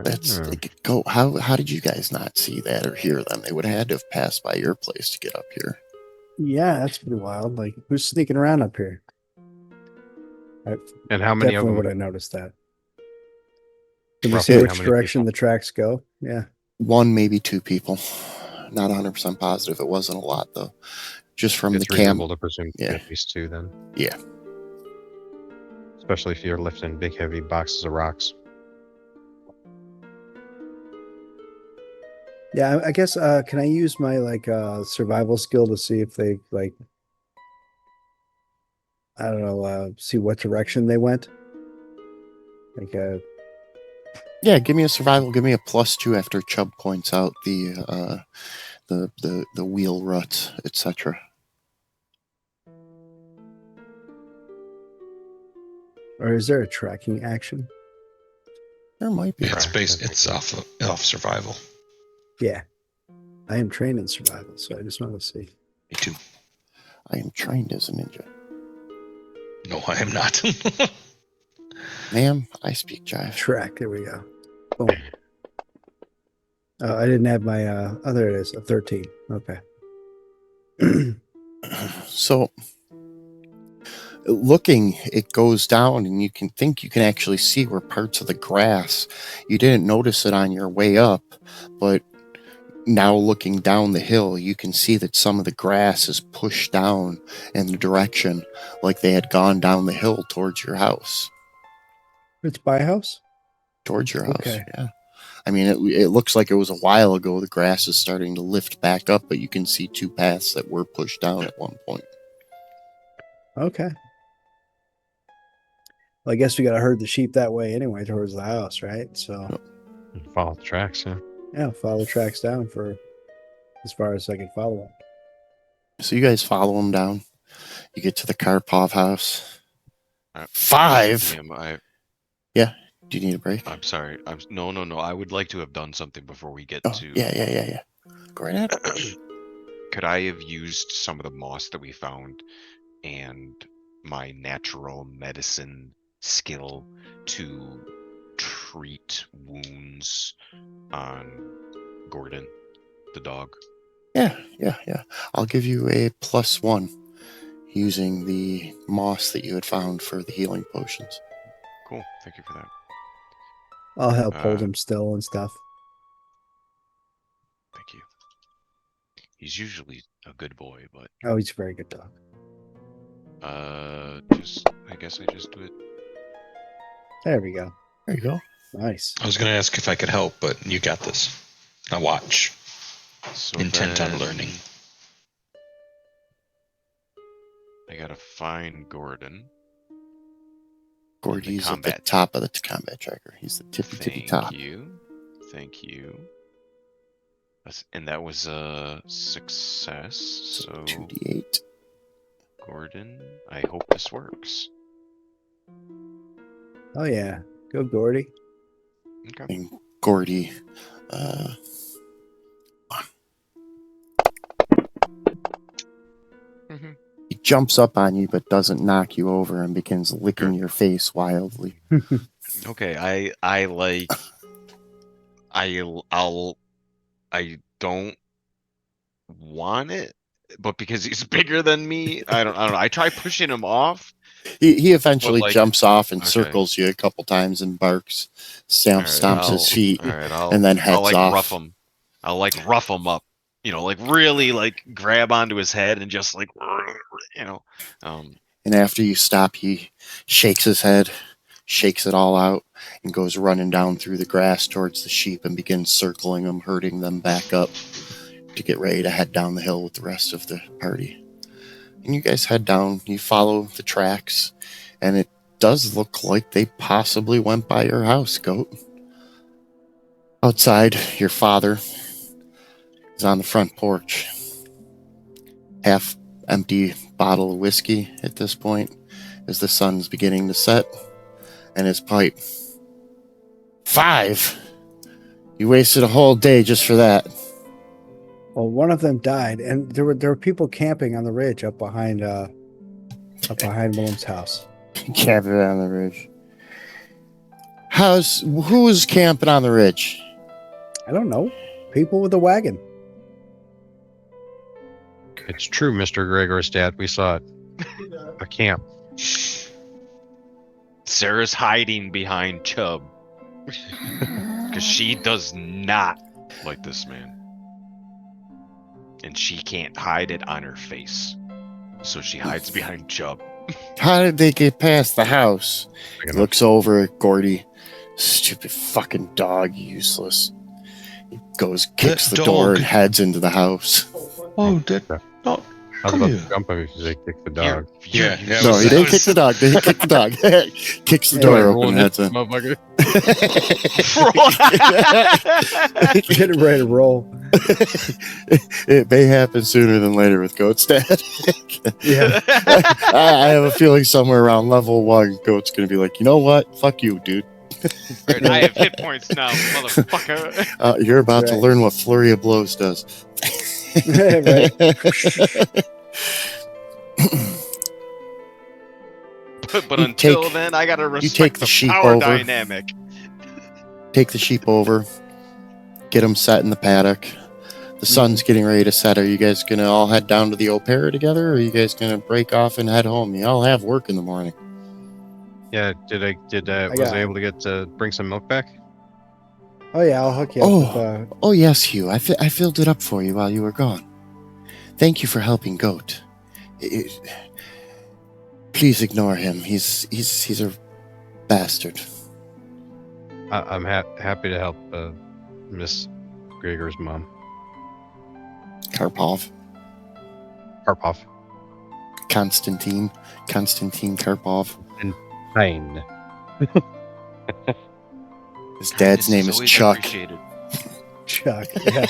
That's like, go. How did you guys not see that or hear them? They would have had to have passed by your place to get up here. Yeah, that's pretty wild. Like, who's sneaking around up here? And how many of Definitely them? would have noticed that. Can we Roughly see how which many direction people? the tracks go? Yeah. One, maybe two people. Not 100% positive. It wasn't a lot though. Just from It's the camp. reasonable to presume Yeah. at least two then. Yeah. Especially if you're lifting big heavy boxes of rocks. Yeah, I guess can I use my survival skill to see if they I don't know, see what direction they went? Yeah, give me a survival. Give me a +2 after Chubb points out the wheel ruts, etc. Or is there a tracking action? There might be. It's based. It's off survival. Yeah. I am trained in survival, so I just want to see. Me too. I am trained as a ninja. No, I am not. Ma'am, I speak jive. Track. There we go. Boom. I didn't have my. Oh, there it is. A 13. Okay. So, looking, it goes down, and you can actually see where parts of the grass. You didn't notice it on your way up, but now looking down the hill, you can see that some of the grass is pushed down in the direction like they had gone down the hill towards your house. It's my house? Towards your house, Okay. yeah. I mean, it looks like it was a while ago. The grass is starting to lift back up, but you can see two paths that were pushed down at one point. Okay. Well, I guess we got to herd the sheep that way anyway, towards the house, right? So, Follow the tracks, yeah. yeah, follow the tracks down for as far as I can follow them. So you guys follow them down. You get to the Karpov house. Uh, 5. Ma'am, Do you need a break? I'm sorry. No. I would like to have done something before we get Oh, to. yeah. Go right ahead. Could I have used some of the moss that we found and my natural medicine skill to treat wounds on Gordon, the dog? Yeah. I'll give you a +1 using the moss that you had found for the healing potions. Cool. Thank you for that. I'll help hold him still and stuff. Thank you. He's usually a good boy, but Oh, he's a very good dog. I guess I just do it. There we go. There you go. Nice. I was going to ask if I could help, but you got this. Now watch. So Intent on then learning. I gotta find Gordon. Gordy's at the combat. top of the combat tracker. He's the tippy top. Thank you. And that was a success. So 2d8. Gordon, I hope this works. Oh, yeah. Go, Gordy. Okay. And Gordy, he jumps up on you but doesn't knock you over and begins licking your face wildly. Okay, I don't want it, but because he's bigger than me, I don't know. I try pushing him off. He eventually But, like, jumps off and okay. circles you a couple times and barks, All right, stomps his feet, All right, and then heads I'll like off. rough him. I'll like rough him up. Like really like grab onto his head and just like And after you stop, he shakes his head, shakes it all out, and goes running down through the grass towards the sheep and begins circling them, herding them back up to get ready to head down the hill with the rest of the party. And you guys head down, you follow the tracks, and it does look like they possibly went by your house, Goat. Outside, your father is on the front porch. Half empty bottle of whiskey at this point as the sun's beginning to set, and his pipe. 5! You wasted a whole day just for that. Well, one of them died, and there were people camping on the ridge up behind Willem's house. Camping on the ridge. Who was camping on the ridge? I don't know. People with a wagon. It's true, Mr. Gregor's dad. We saw it. A camp. Sarah's hiding behind Chubb because she does not like this man. And she can't hide it on her face. So she hides behind Chubb. How did they get past the house? He looks over at Gordy. Stupid fucking dog, useless. He kicks the door and heads into the house. Oh, I was come about here. to jump on you because they kicked the dog. Yeah. No, he didn't kick the dog. He kicked the dog. Kicks the door open and heads in. Motherfucker. Getting ready to roll. It may happen sooner than later with Goat's dad. Yeah. I have a feeling somewhere around level 1, Goat's going to be like, you know what? Fuck you, dude. Right, I have hit points now, motherfucker. You're about to Right. learn what Flurry of Blows does. Right. But You until take- then, I gotta take respect the the sheep power over. dynamic. Take the sheep over, get them set in the paddock. The sun's getting ready to set. Are you guys going to all head down to the Opera together, or are you guys going to break off and head home? You all have work in the morning. Yeah, was I able to get bring some milk back? Oh yeah, I'll hook you up with Oh, yes, Hugh. I filled it up for you while you were gone. Thank you for helping Goat. Please ignore him. He's a bastard. I'm happy to help Miss Gregor's mom. Karpov. Karpov. Konstantin Karpov. Fine. His dad's name is always Chuck. appreciated. Chuck. Yeah.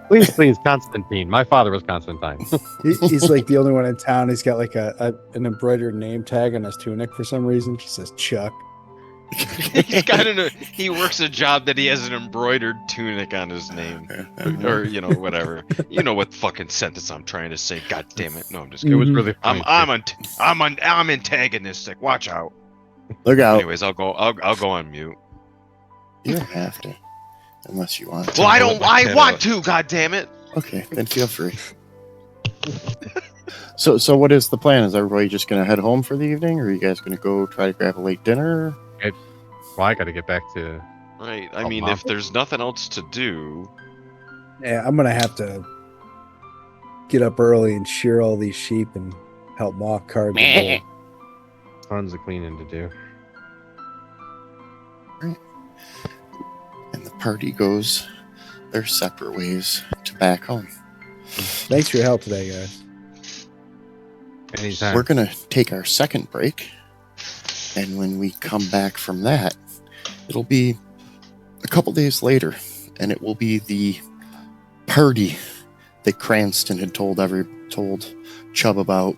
Please, Constantine. My father was Constantine. He's like the only one in town. He's got like an embroidered name tag on his tunic for some reason. Just says Chuck. He works a job that he has an embroidered tunic on his name, or whatever. You know what fucking sentence I'm trying to say? God damn it! No, I'm just It kidding. was really funny. I'm antagonistic. Watch out. Look out. Anyways, I'll go on mute. You don't have to. Unless you want to. Well, I I'll don't. let my I cat want out. to. God damn it! Okay, then feel free. So what is the plan? Is everybody just going to head home for the evening, or are you guys going to go try to grab a late dinner? Well, I got to get back to. Right. I Oh, mean, Mom. if there's nothing else to do, Yeah, I'm gonna have to get up early and shear all these sheep and help Ma card the bull. Tons of cleaning to do. And the party goes their separate ways to back home. Thanks for your help today, guys. Anytime. We're going to take our second break. And when we come back from that, it'll be a couple days later. And it will be the party that Cranston had told Chubb about,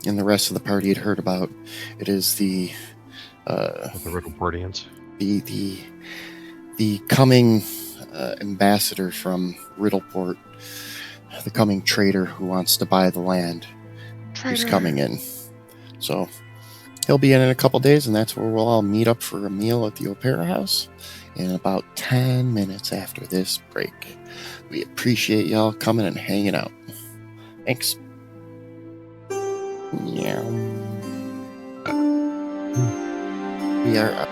and the rest of the party had heard about. It is the With the Riddleportians. the coming ambassador from Riddleport, the coming trader who wants to buy the land, who's coming in. So he'll be in a couple days, and that's where we'll all meet up for a meal at the Opera House in about 10 minutes after this break. We appreciate y'all coming and hanging out. Thanks. Yeah. We are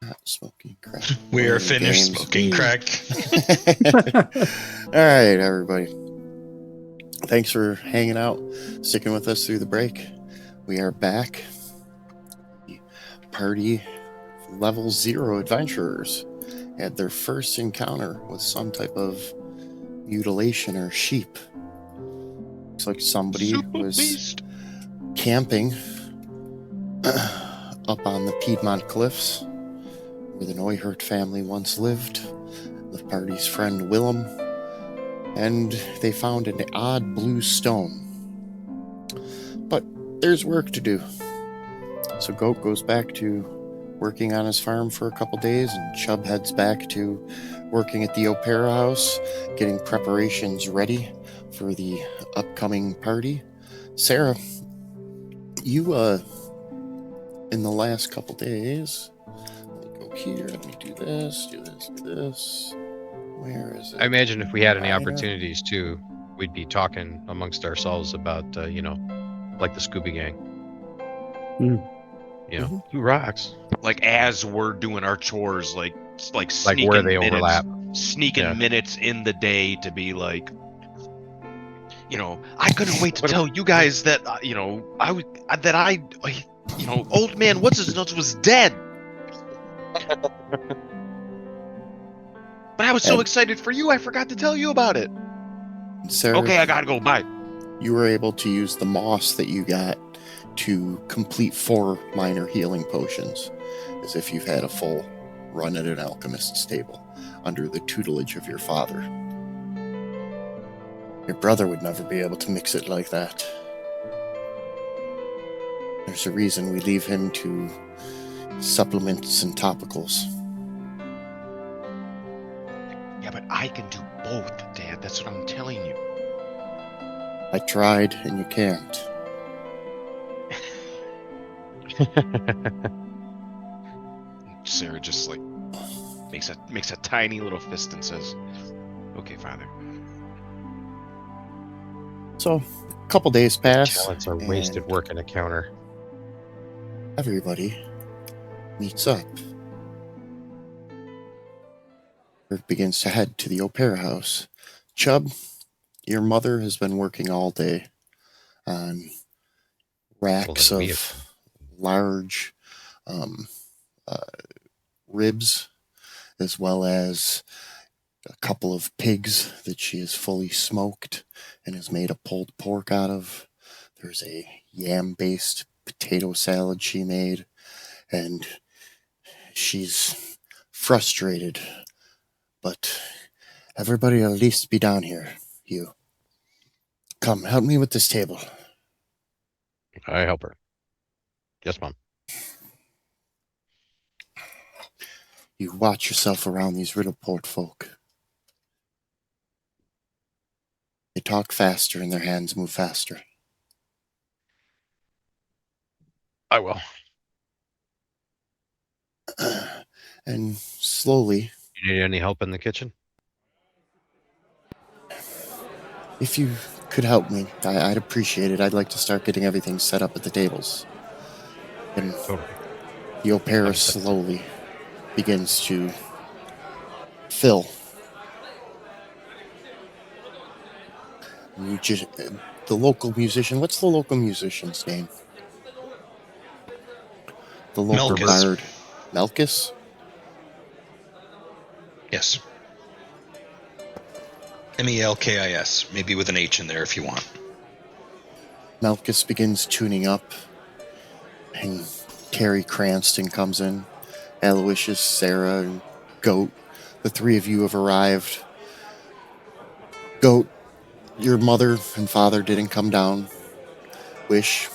Not smoking crack. We are Playing finished games. smoking crack. All right, everybody. Thanks for hanging out, sticking with us through the break. We are back. The party level 0 adventurers had their first encounter with some type of mutilation or sheep. Looks like somebody Super was beast. camping up on the Piedmont Cliffs, where the Neuhert family once lived, the party's friend Willem, and they found an odd blue stone. But there's work to do. So Goat goes back to working on his farm for a couple days, and Chubb heads back to working at the Opera House, getting preparations ready for the upcoming party. Sarah, you, in the last couple days, let me go here, let me do this, do this, do this. Where is it? I imagine if we had any Minor. opportunities too, we'd be talking amongst ourselves about, like the Scooby Gang. Mm. You know, Mhm. who rocks? Like as we're doing our chores, like Like sneaking where they minutes, overlap. sneaking Yeah. minutes in the day to be like, I couldn't wait to tell you guys that, old man what's his nuts was dead. But I was so And- excited for you, I forgot to tell you about it. Sarah, Okay, I gotta go. Bye. you were able to use the moss that you got to complete 4 minor healing potions, as if you've had a full run at an alchemist's table under the tutelage of your father. Your brother would never be able to mix it like that. There's a reason we leave him to supplements and topicals. Yeah, but I can do both, Dad. That's what I'm telling you. I tried, and you can't. Sarah just like makes a tiny little fist and says, "Okay, Father." So, a couple days pass. Talents are wasted and working a counter. Everybody meets up. Eric begins to head to the Opera House. Chubb, your mother has been working all day on racks then we of large ribs, as well as a couple of pigs that she has fully smoked and has made a pulled pork out of. There's a yam-based potato salad she made, and she's frustrated. But everybody will at least be down here. You. Come, help me with this table. I help her. Yes, Mom. You watch yourself around these Riddleport folk. They talk faster and their hands move faster. I will. And slowly, You need any help in the kitchen? if you could help me, I'd appreciate it. I'd like to start getting everything set up at the tables. And Totally. the Opera Understood. slowly begins to fill. The local musician, what's the local musician's name? The local Melkus. bard. Melkus? Yes. Melkis, maybe with an H in there if you want. Melkus begins tuning up, and Terry Cranston comes in. Aloysius, Sarah, and Goat. The 3 of you have arrived. Goat, your mother and father didn't come down. Wish,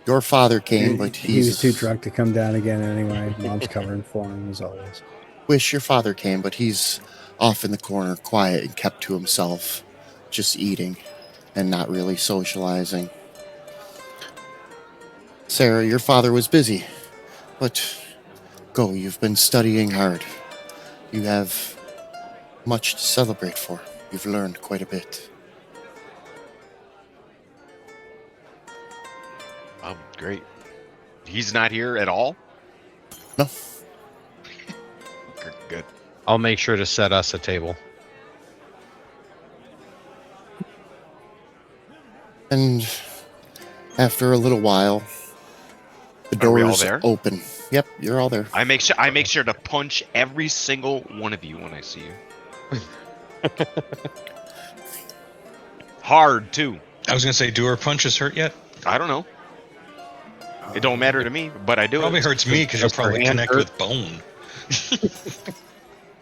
your father came, but he was too drunk to come down again anyway. Mom's covering for him as always. Wish, your father came, but he's off in the corner, quiet and kept to himself, just eating and not really socializing. Sarah, your father was busy, but go, you've been studying hard. You have much to celebrate for. You've learned quite a bit. Great. He's not here at all. No, Good. I'll make sure to set us a table. And after a little while, the Are we all doors there? open. Yep, you're all there. I make sure to punch every single one of you when I see you. Hard too. I was gonna say, do our punches hurt yet? I don't know. It don't matter to me, but I do. Probably it. hurts me because you'll Does her probably hand connect hurt? with bone.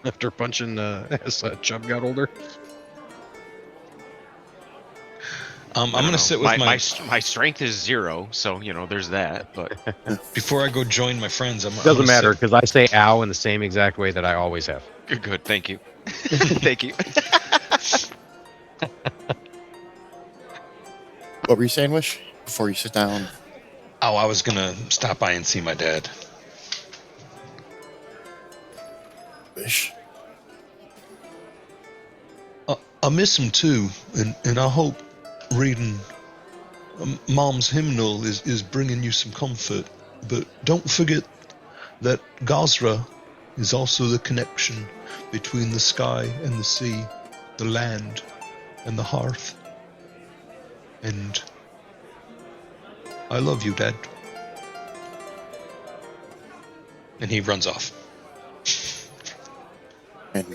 After punching as Chubb got older. I'm I don't gonna know. sit with my strength is 0, so you know there's that. But before I go join my friends. I'm Doesn't gonna matter sit- because I say "ow" in the same exact way that I always have. good. Thank you. Thank you. What were you saying, Wish? Before you sit down. Oh, I was gonna stop by and see my dad. Wish. I miss him too, and I hope reading Mom's hymnal is bringing you some comfort. But don't forget that Gazra is also the connection between the sky and the sea, the land and the hearth. And I love you, Dad. And he runs off. And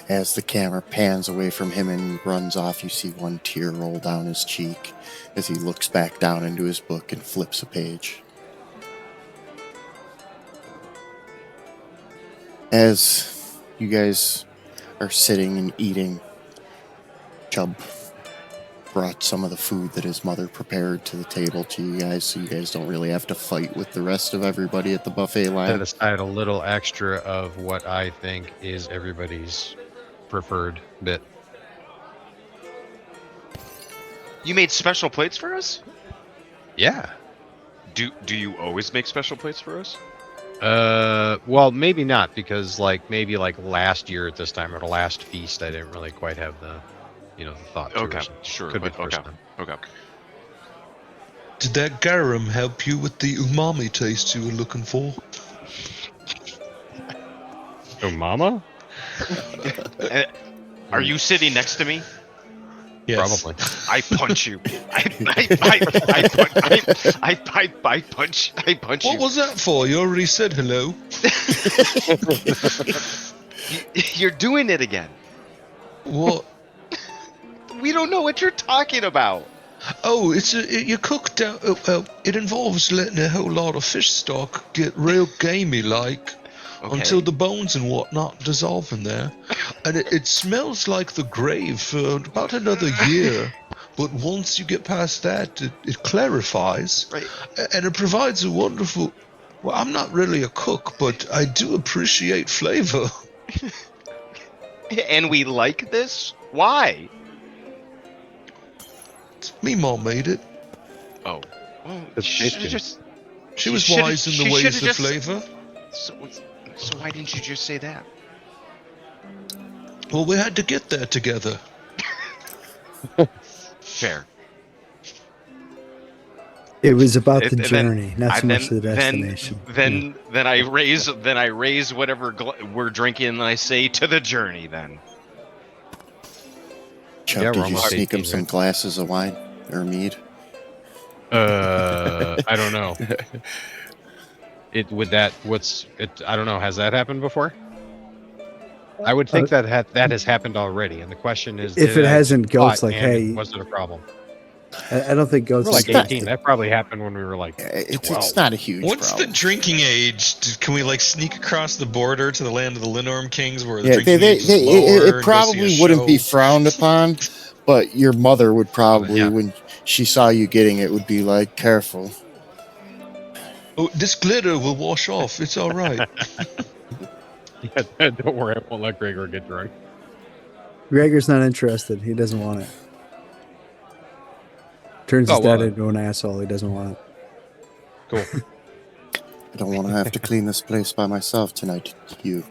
as the camera pans away from him and runs off, you see one tear roll down his cheek as he looks back down into his book and flips a page. As you guys are sitting and eating, Chubb brought some of the food that his mother prepared to the table to you guys, so you guys don't really have to fight with the rest of everybody at the buffet Set line. aside a little extra of what I think is everybody's preferred bit. You made special plates for us? Yeah. Do you always make special plates for us? Well, maybe not because maybe last year at this time or the last feast, I didn't really quite have the thought. To Okay, it, so sure. could be But, the first okay. time. Okay. Did that garum help you with the umami taste you were looking for? Oh, Mama? Are you sitting next to me? Yes. Probably. I punch you. I punch What you. was that for? You already said hello. You're doing it again. What? We don't know what you're talking about. Oh, you cook down. It involves letting a whole lot of fish stock get real gamey like Okay. until the bones and whatnot dissolve in there, and it smells like the grave for about another year. But once you get past that, it clarifies, Right. and it provides a wonderful. Well, I'm not really a cook, but I do appreciate flavor. And we like this? Why? Me mom made it. Oh. Well, It's she tasty. should've just. She was should've- wise in she the ways should've of just- flavor. So why didn't you just say that? Well, we had to get there together. Fair. It was about the And then- journey, not so I- much the destination. Then I raise whatever we're drinking, and I say to the journey. Then Chubb, Yeah, we're did you almost sneak him 18, some right? glasses of wine or mead? I don't know. I don't know. Has that happened before? I would think that has happened already, and the question is, If did it I hasn't, Goat's spot like, and hey, was it a problem? I don't think Goat's We're like like, 18. That probably happened when we were like It's 12. not a huge What's problem. the drinking age? Can we sneak across the border to the land of the Linnorm Kings where the Yeah, drinking age is lower? it and go see probably a wouldn't be show? frowned upon, but your mother would probably, Yeah. when she saw you getting it, would be like, careful. Oh, this glitter will wash off. It's all right. Yeah, don't worry, I won't let Gregor get drunk. Gregor's not interested. He doesn't want it. Turns Oh, his dad well, into an asshole. He doesn't want it. Cool. I don't want to have to clean this place by myself tonight, you.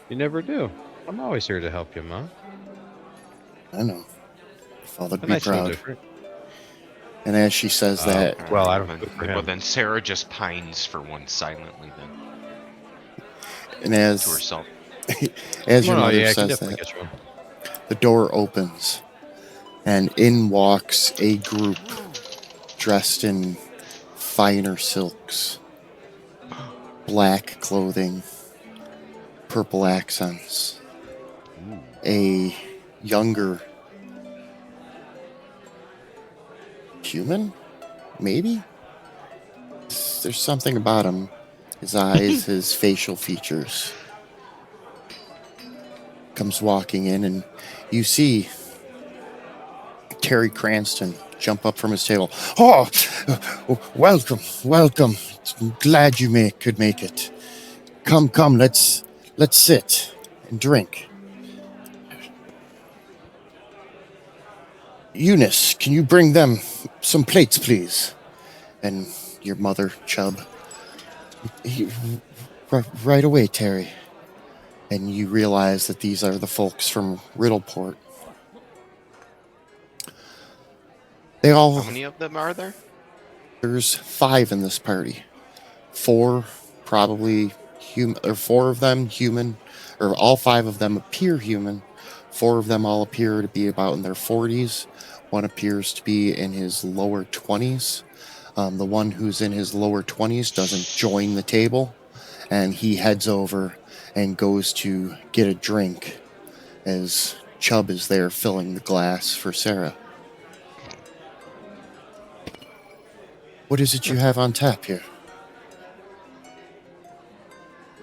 You never do. I'm always here to help you, Mom. I know. Father'd And be I feel proud. different. And as she says that, Well, I don't Then- cook for Well, him. then Sarah just pines for one silently. Then And to as herself. as your Well, mother yeah, I can says definitely that, get you one. the door opens, and in walks a group dressed in finer silks, black clothing, purple accents. A younger human, maybe? There's something about him. His eyes, his facial features. Comes walking in, and you see Terry Cranston jump up from his table. Oh, welcome, welcome. Glad you could make it. Come, let's sit and drink. Eunice, can you bring them some plates, please? And your mother, Chubb. Right away, Terry. And you realize that these are the folks from Riddleport. They all... How many of them are there? There's 5 in this party. 4 probably human, or 4 of them human, or all 5 of them appear human. 4 of them all appear to be about in their 40s. One appears to be in his lower 20s. The one who's in his lower 20s doesn't join the table, and he heads over and goes to get a drink as Chubb is there filling the glass for Sarah. What is it you have on tap here?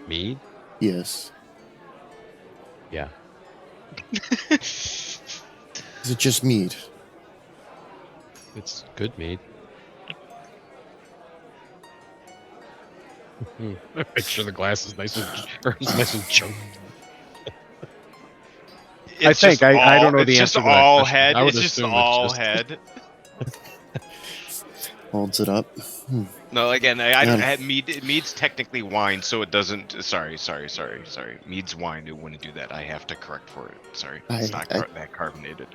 Mead? Yes. Yeah. Is it just mead? It's good mead. Make sure the glass is nice and chunky. It's think just I don't know it's the just answer to that all question. head. I would It's just assume it's all just- head. Holds it up. No, again, Yeah. mead's technically wine, so it doesn't. Sorry. Mead's wine. It wouldn't do that. I have to correct for it. Sorry, it's not that carbonated.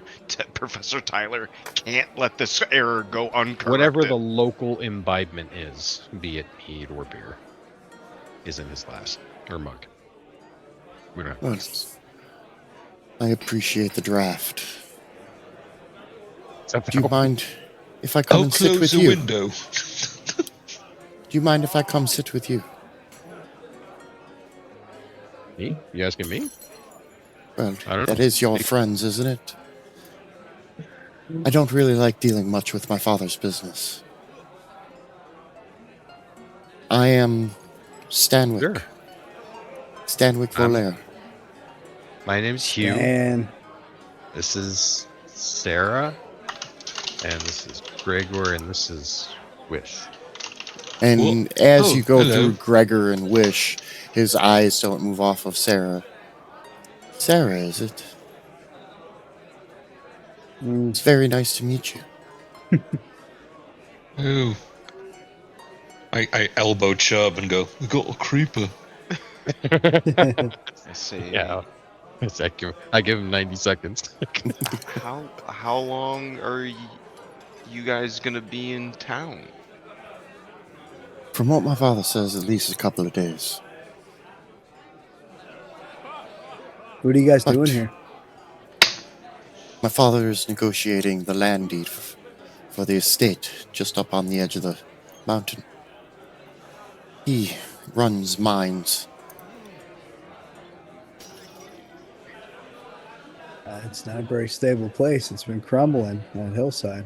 Professor Tyler can't let this error go uncorrected. Whatever the local imbibement is, be it mead or beer, is in his glass or mug. We don't have Well, glasses. I appreciate the draft. Except Do you for- mind if I come I'll and sit close with the you? window. Do you mind if I come sit with you? Me? You asking me? Well, I don't that know. is your friends, isn't it? I don't really like dealing much with my father's business. I am Stanwick. Sure. Stanwick Volaire. My name's Hugh. And This is Sarah. And this is Gregor. And this is Wish. And as Oh, you go hello. through Gregor and Wish, his eyes don't move off of Sarah. Sarah, is it? It's very nice to meet you. Oh. I elbow Chubb and go, we got a creeper. I say, Yeah. I give him 90 seconds. how long are you guys gonna be in town? From what my father says, at least a couple of days. what are you guys doing What? here? My father is negotiating the land deed for the estate just up on the edge of the mountain. He runs mines. It's not a very stable place. It's been crumbling, that hillside.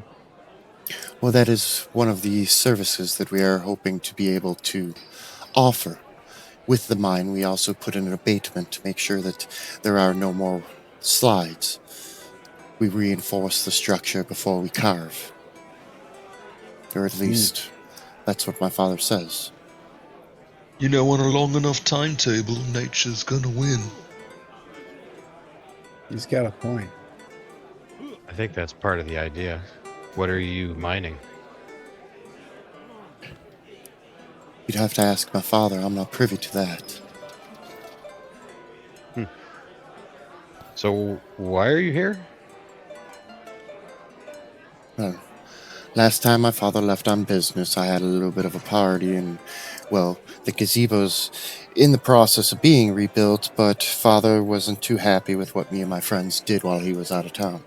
Well, that is one of the services that we are hoping to be able to offer. With the mine, we also put in an abatement to make sure that there are no more slides. We reinforce the structure before we carve. Or at least, that's what my father says. You know, on a long enough timetable, nature's gonna win. He's got a point. I think that's part of the idea. What are you mining? You'd have to ask my father. I'm not privy to that. So why are you here? Well, last time my father left on business, I had a little bit of a party, and, well, the gazebo's in the process of being rebuilt, but Father wasn't too happy with what me and my friends did while he was out of town.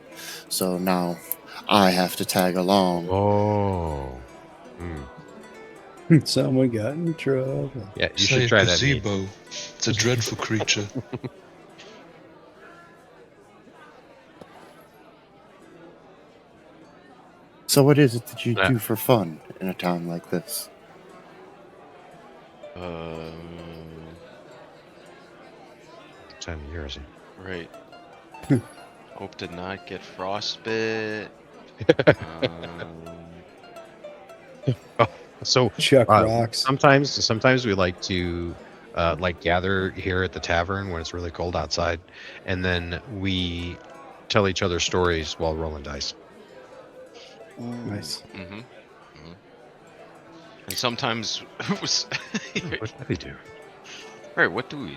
So now I have to tag along. Oh. Hmm. Someone got in trouble. Yeah, you Say should try that. Nate. gazebo. It's a dreadful creature. So what is it that you Yeah. do for fun in a town like this? Time of year, isn't Right. Hope to not get frostbite. So Chuck Uh, rocks. sometimes we like to like gather here at the tavern when it's really cold outside, and then we tell each other stories while rolling dice. Nice. Mm-hmm. And sometimes it was What do we do? right. What do we do?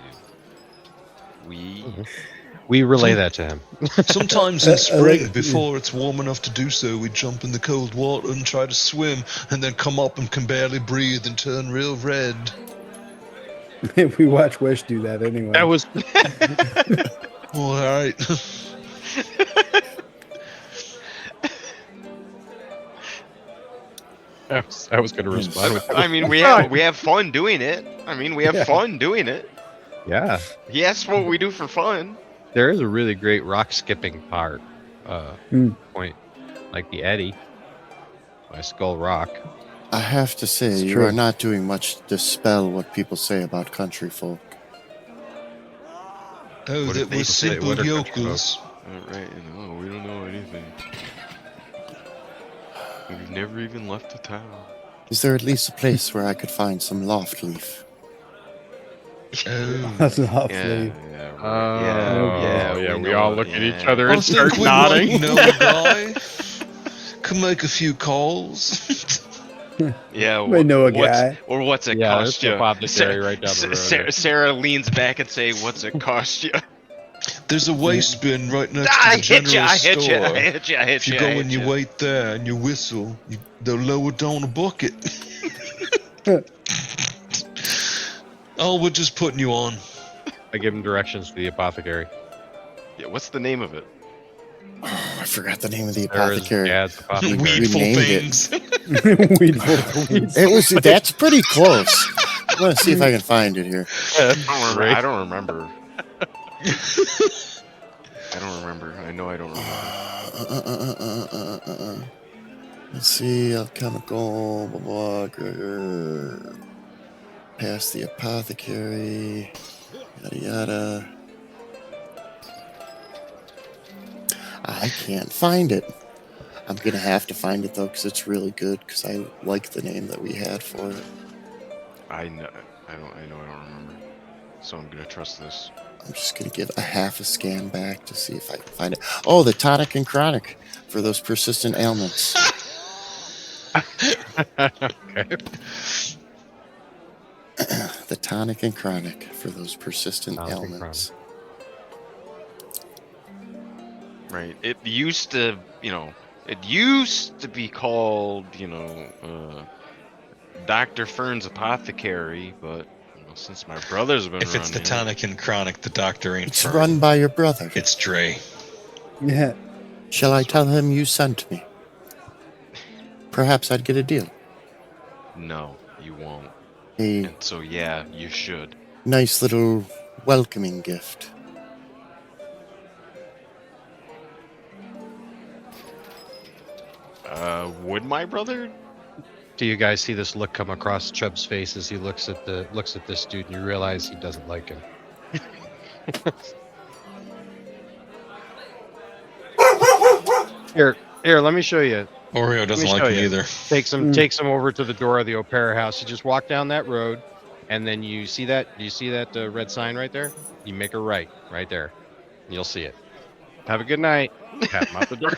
We relay that to him. Sometimes in I spring, like- before it's warm enough to do so, we jump in the cold water and try to swim, and then come up and can barely breathe and turn real red. We watch Wish do that anyway. That was All right. I was going to respond with. I mean, we have fun doing it. I mean, we have Yeah. fun doing it. Yeah, He asked what we do for fun. there is a really great rock skipping part. Point, like the Eddy by Skull Rock. I have to say, It's you true. are not doing much to dispel what people say about country folk. Oh, What did that they was say? simple What are country yokels. Right? We don't know anything. We've never even left the town. Is there at least a place where I could find some loft leaf? Oh. That's Yeah, lovely. yeah, Oh, right. yeah, we know all it, look at each yeah. other I and start think we nodding. might know a guy. Could make a few calls. Yeah, We know a what's- guy. Or what's it Yeah, cost there's you? a apothecary right down the road. Sarah leans back and say, "What's it cost you?" There's a waste bin right next I to the hit you! general I hit you! store. I hit you! I hit If you you! go I and hit you wait there and you whistle, they'll lower down a bucket. Oh, we're just putting you on. I give him directions to the apothecary. Yeah, what's the name of it? Oh, I forgot the name of the There is apothecary. Dad's apothecary. Weedful named it. things. Weed. It was that's pretty close. I'm gonna see if I can find it here. I don't remember. I don't remember. I know I don't remember. Let's see, alchemical, blah, blah, blah, past the apothecary, yada yada. I can't find it. I'm gonna have to find it though, because it's really good. Because I like the name that we had for it. I know I don't remember. So I'm gonna trust this. I'm just gonna give a half a scan back to see if I can find it. Oh, the tonic and chronic for those persistent ailments. Okay. The tonic and chronic for those persistent Tonic and ailments. Right. It used to be called, Dr. Fern's Apothecary, but since my brother's been If it's the running it- tonic and chronic, the doctor ain't It's Fern. run by your brother. It's Dre. Yeah. Shall I tell him you sent me? Perhaps I'd get a deal. No, you won't. A And so yeah, you should. nice little welcoming gift. Would my brother? Do you guys see this look come across Chubb's face as he looks at this dude, and you realize he doesn't like him? Here, let me show you. Oreo doesn't me like show it you. either. Takes him over to the door of the O'Para house. You just walk down that road, and then you see that. Do you see that red sign right there? You make a right there. You'll see it. Have a good night. Tap him out the door.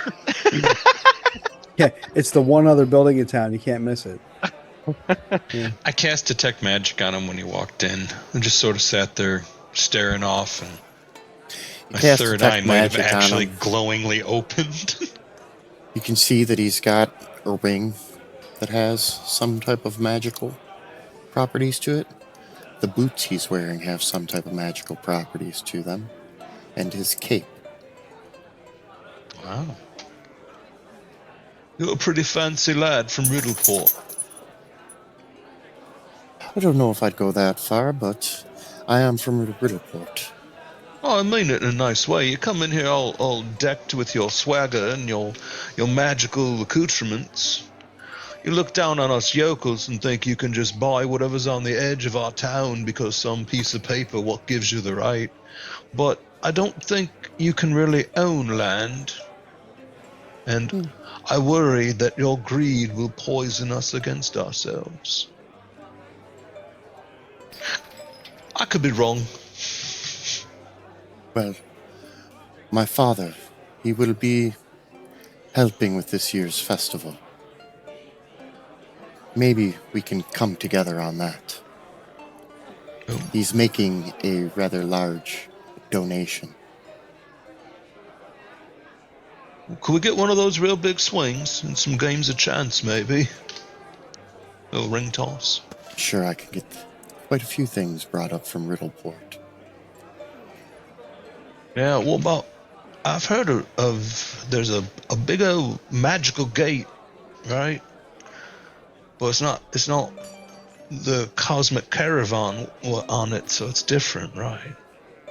Yeah, it's the one other building in town. You can't miss it. I cast detect magic on him when he walked in, and just sort of sat there staring off. And my cast third detect eye might have magic on actually him. glowingly opened. You can see that he's got a ring that has some type of magical properties to it. the boots he's wearing have some type of magical properties to them, and his cape. Wow. You're a pretty fancy lad from Riddleport. I don't know if I'd go that far, but I am from Riddleport. Oh, I mean it in a nice way. You come in here all decked with your swagger and your magical accoutrements. You look down on us yokels and think you can just buy whatever's on the edge of our town because some piece of paper what gives you the right. But I don't think you can really own land. And I worry that your greed will poison us against ourselves. I could be wrong. Well, my father, he will be helping with this year's festival. Maybe we can come together on that. Oh. He's making a rather large donation. Could we get one of those real big swings and some games of chance, maybe? A little ring toss. Sure, I can get quite a few things brought up from Riddleport. Yeah, what about... I've heard of there's a big old magical gate, right? But it's not the Cosmic Caravan on it, so it's different, right?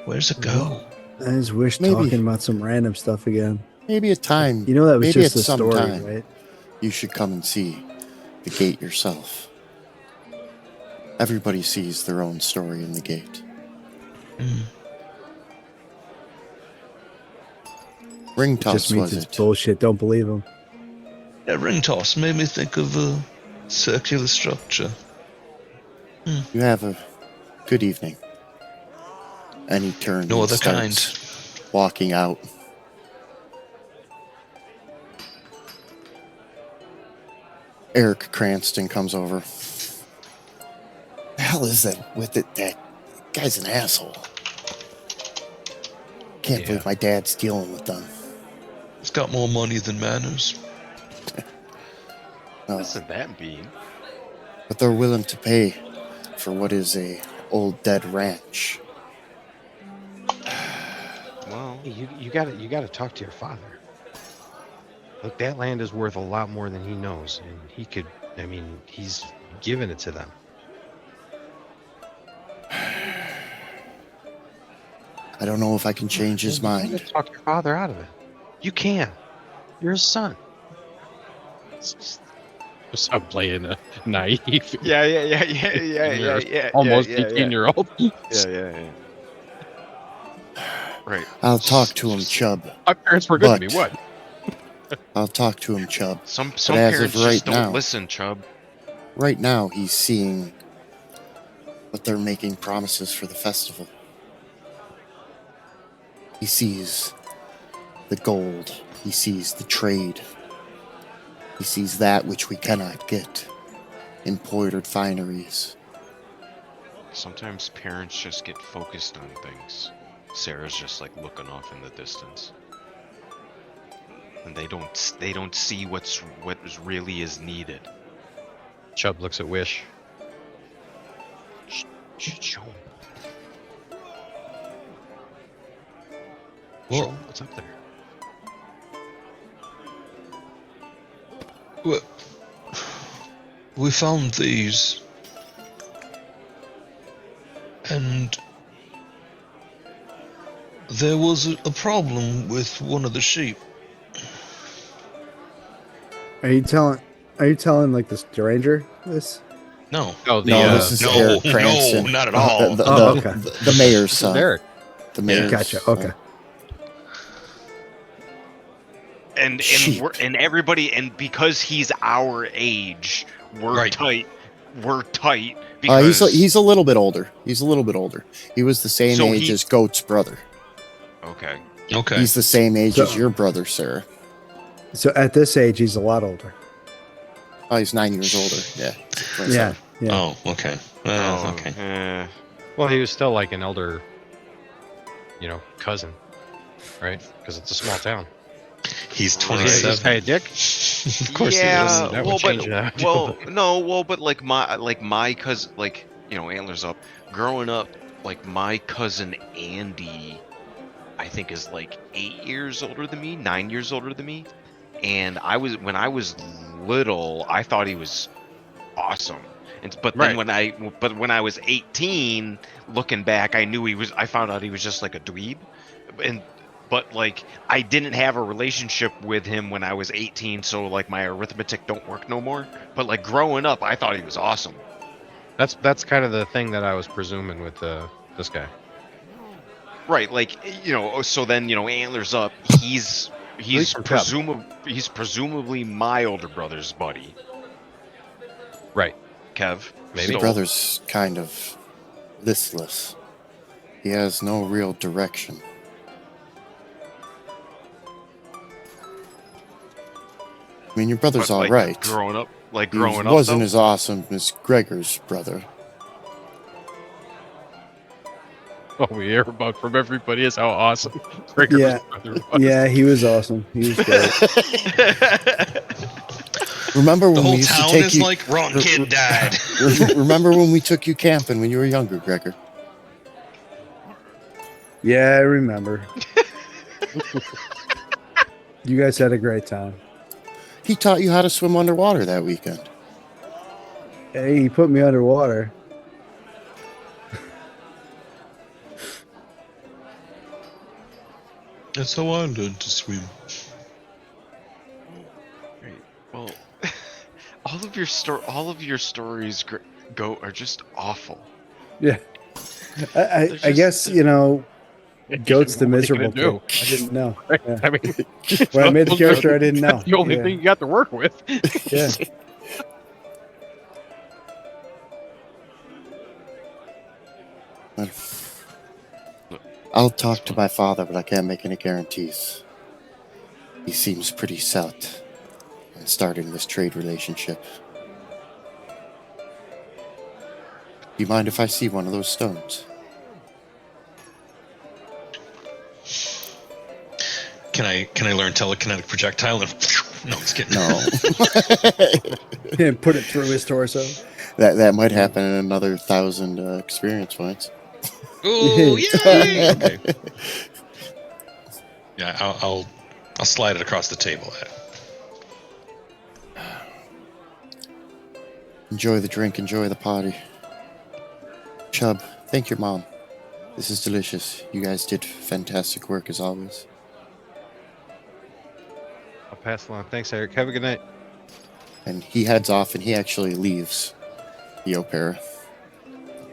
Where's it go? I just wish Maybe. talking about some random stuff again. Maybe a time, You know that was maybe just at a some story, time, right? you should come and see the gate yourself. Everybody sees their own story in the gate. Ring It toss, just means was it's it? bullshit. Don't believe him. Yeah, ring toss made me think of a circular structure. You have a good evening. And he turns No and other starts walking out. Eric Cranston comes over. The hell is that with it? That guy's an asshole. Can't believe my dad's dealing with them. It's got more money than manners. No, Listen, that being. but they're willing to pay for what is a old dead ranch. Well, Hey, you gotta talk to your father. Look, that land is worth a lot more than he knows, and he could. I mean, he's given it to them. I don't know if I can change his You gotta mind. talk your father out of it. You can. You're his son. I'm playing a naive. yeah. Almost yeah, 18-year-old. Yeah. Right. I'll talk to him, Chubb. My parents were good to me. But- What? I'll talk to him, Chubb. Some as of parents right just don't now- listen, Chubb. Right now, he's seeing what they're making promises for the festival. He sees the gold. He sees the trade. He sees that which we cannot get. Embroidered fineries. Sometimes parents just get focused on things. Sarah's just like looking off in the distance. And they don't see what really is needed. Chubb looks at Wish. Show him. Well- Show him what's up there. We found these, and there was a problem with one of the sheep. Are you telling like this stranger this? No, Oh, the No, this is no, Eric Cranston. no, not at all. Oh, okay. The mayor's son. Derek. The mayor's Gotcha. son. Okay. And Sheep. and everybody, and because he's our age, we're Right. tight. We're tight because He's a little bit older. He's a little bit older. He was the same So age he- as Goat's brother. okay. Okay. He's the same age So- as your brother, Sarah. So at this age, he's a lot older. Oh, he's 9 years older. Yeah. Yeah. Yeah. Oh, okay. Okay. Well, he was still like an elder, cousin, right? Because it's a small town. He's Right. Is this 27. guy a dick? Of course yeah, he is. That would well, change that. but well, no, well, but like my cousin, like Antlers Up. Growing up, like my cousin Andy, I think is like 8 years older than me, 9 years older than me. And when I was little, I thought he was awesome. But then Right. when I was 18, looking back, I found out he was just like a dweeb. But like I didn't have a relationship with him when I was 18, so like my arithmetic don't work no more. But like growing up, I thought he was awesome. That's kind of the thing that I was presuming with this guy. Right, like so then Antlers Up, he's from Chubb. presumably my older brother's buddy, Right. Kev. Maybe. Your So- brother's kind of listless. He has no real direction. I mean, your brother's but, all like, right. Growing up, He growing wasn't up, as awesome as Gregor's brother. All we hear about from everybody is how awesome Gregor's Yeah. brother was. Yeah, he was awesome. He was great. Remember The when we whole used to town take is you? like, wrong kid died. Remember when we took you camping when you were younger, Gregor? Yeah, I remember. You guys had a great time. He taught you how to swim underwater that weekend. Hey, he put me underwater. That's how I learned to swim. Right. Well, all of your stories go are just awful. Yeah. I They're guess, just- Goat's the What are you gonna miserable do? kid. I didn't know. Right? Yeah. I mean, When I made the character, I didn't know. That's the only Yeah. thing you got to work with. Yeah. I'll talk to my father, but I can't make any guarantees. He seems pretty set on starting this trade relationship. Do you mind if I see one of those stones? Can I learn telekinetic projectile and no, it's getting No. And put it through his torso. That might happen in another 1,000 experience points. Ooh, yay! Okay. Yeah, I'll slide it across the table. Enjoy the drink, enjoy the party. Chubb, thank your mom. This is delicious. You guys did fantastic work as always. I'll pass along. Thanks, Eric. Have a good night. And he heads off and he actually leaves the Opera.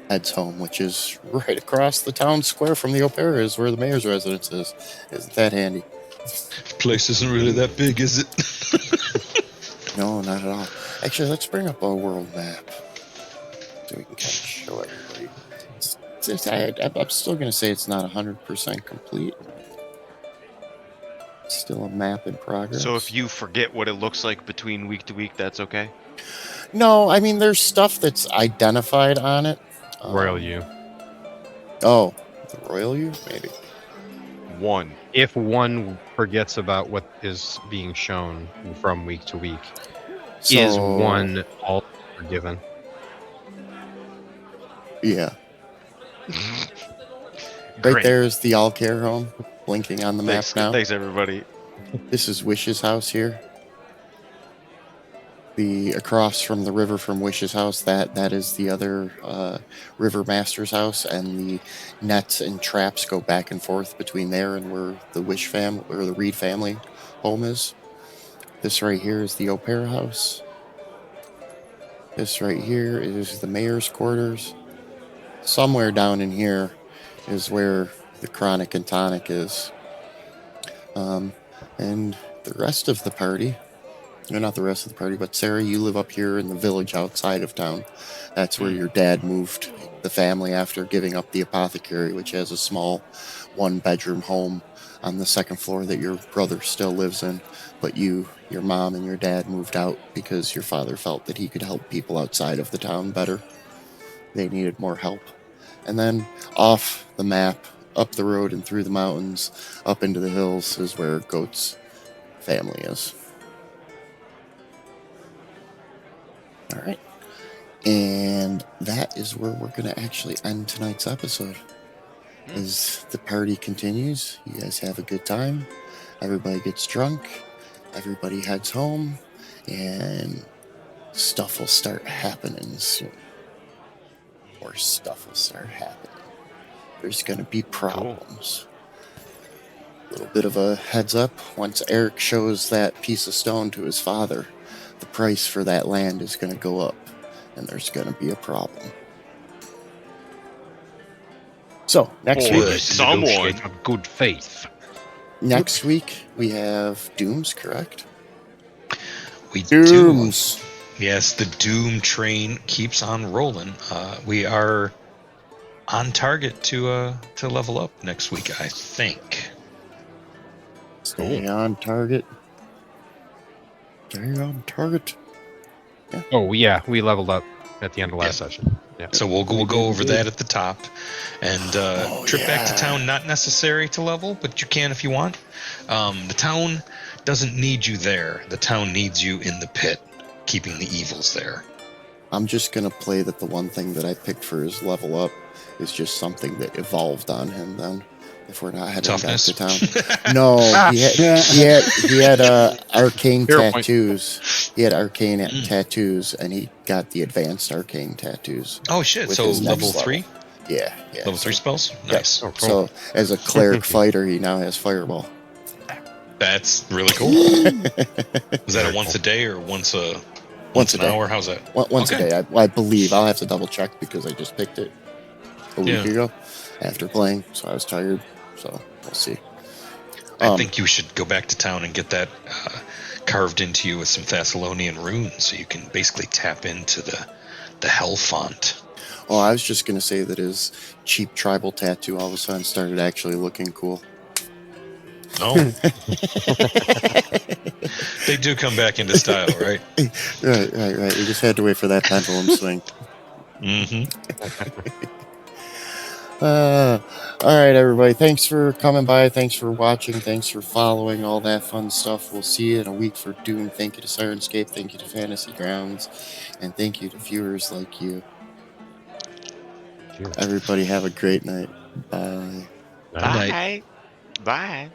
Heads home, which is right across the town square from the Opera is where the mayor's residence is. Isn't that handy? Place isn't really that big, is it? No, not at all. Actually, let's bring up a world map so we can kind of show everybody. I'm still going to say it's not 100% complete. It's still a map in progress. So if you forget what it looks like between week to week, that's okay. No, I mean, there's stuff that's identified on it. Royal U. Oh, the Royal U? Maybe. One. If one forgets about what is being shown from week to week, is So- one all forgiven? Yeah. Right Great. there is the Alcare home, blinking on the map Thanks, now. thanks everybody. This is Wish's house here. The across from the river from Wish's house, that is the other River Master's house, and the nets and traps go back and forth between there and where the Wish family or the Reed family home is. This right here is the Opera house. This right here is the mayor's quarters. Somewhere down in here is where the Chronic and Tonic is. And the rest of the party, or not the rest of the party, but Sarah, you live up here in the village outside of town. That's where your dad moved the family after giving up the apothecary, which has a small one-bedroom home on the second floor that your brother still lives in. But you, your mom, and your dad moved out because your father felt that he could help people outside of the town better. They needed more help. And then off the map, up the road and through the mountains, up into the hills is where Goat's family is. All right. And that is where we're going to actually end tonight's episode. Hmm. As the party continues, you guys have a good time. Everybody gets drunk. Everybody heads home. And stuff will start happening soon. More stuff will start happening. There's going to be problems. A little bit of a heads up. Once Eric shows that piece of stone to his father, the price for that land is going to go up. And there's going to be a problem. So, next Or week, Negotiate someone. on good faith. next week we have Dooms, correct? We do. Dooms. Yes, the Doom train keeps on rolling. We are on target to level up next week, I think. Stay on target. Stay on target. Oh yeah, we leveled up at the end of last session. Yeah. So we'll go over that at the top, and trip back to yeah. town not necessary to level, but you can if you want. The town doesn't need you there. The town needs you in the pit, keeping the evils there. I'm just going to play that the one thing that I picked for his level up is just something that evolved on him then. If we're not heading Toughness. back to town. No, he had arcane Fair point. tattoos. He had arcane tattoos, and he got the advanced arcane tattoos. Oh shit! With So his next level 3, Yeah. level 3 spells. Yeah. Nice. Oh, cool. So as a cleric fighter, he now has fireball. That's really cool. Is that a once a day or once Once an a day. hour? How's that? Once Okay. a day, I believe. I'll have to double check because I just picked it a week Yeah. ago after playing, so I was tired. So we'll see. I think you should go back to town and get that carved into you with some Thessalonian runes, so you can basically tap into the Hell font. Oh, I was just gonna say that his cheap tribal tattoo all of a sudden started actually looking cool. Oh, they do come back into style, right? Right. We just had to wait for that pendulum swing. Mm-hmm. All right, everybody. Thanks for coming by. Thanks for watching. Thanks for following all that fun stuff. We'll see you in a week for Doom. Thank you to Sirenscape. Thank you to Fantasy Grounds. And thank you to viewers like you. Cheers. Everybody have a great night. Bye. Bye. Night. Bye. Bye.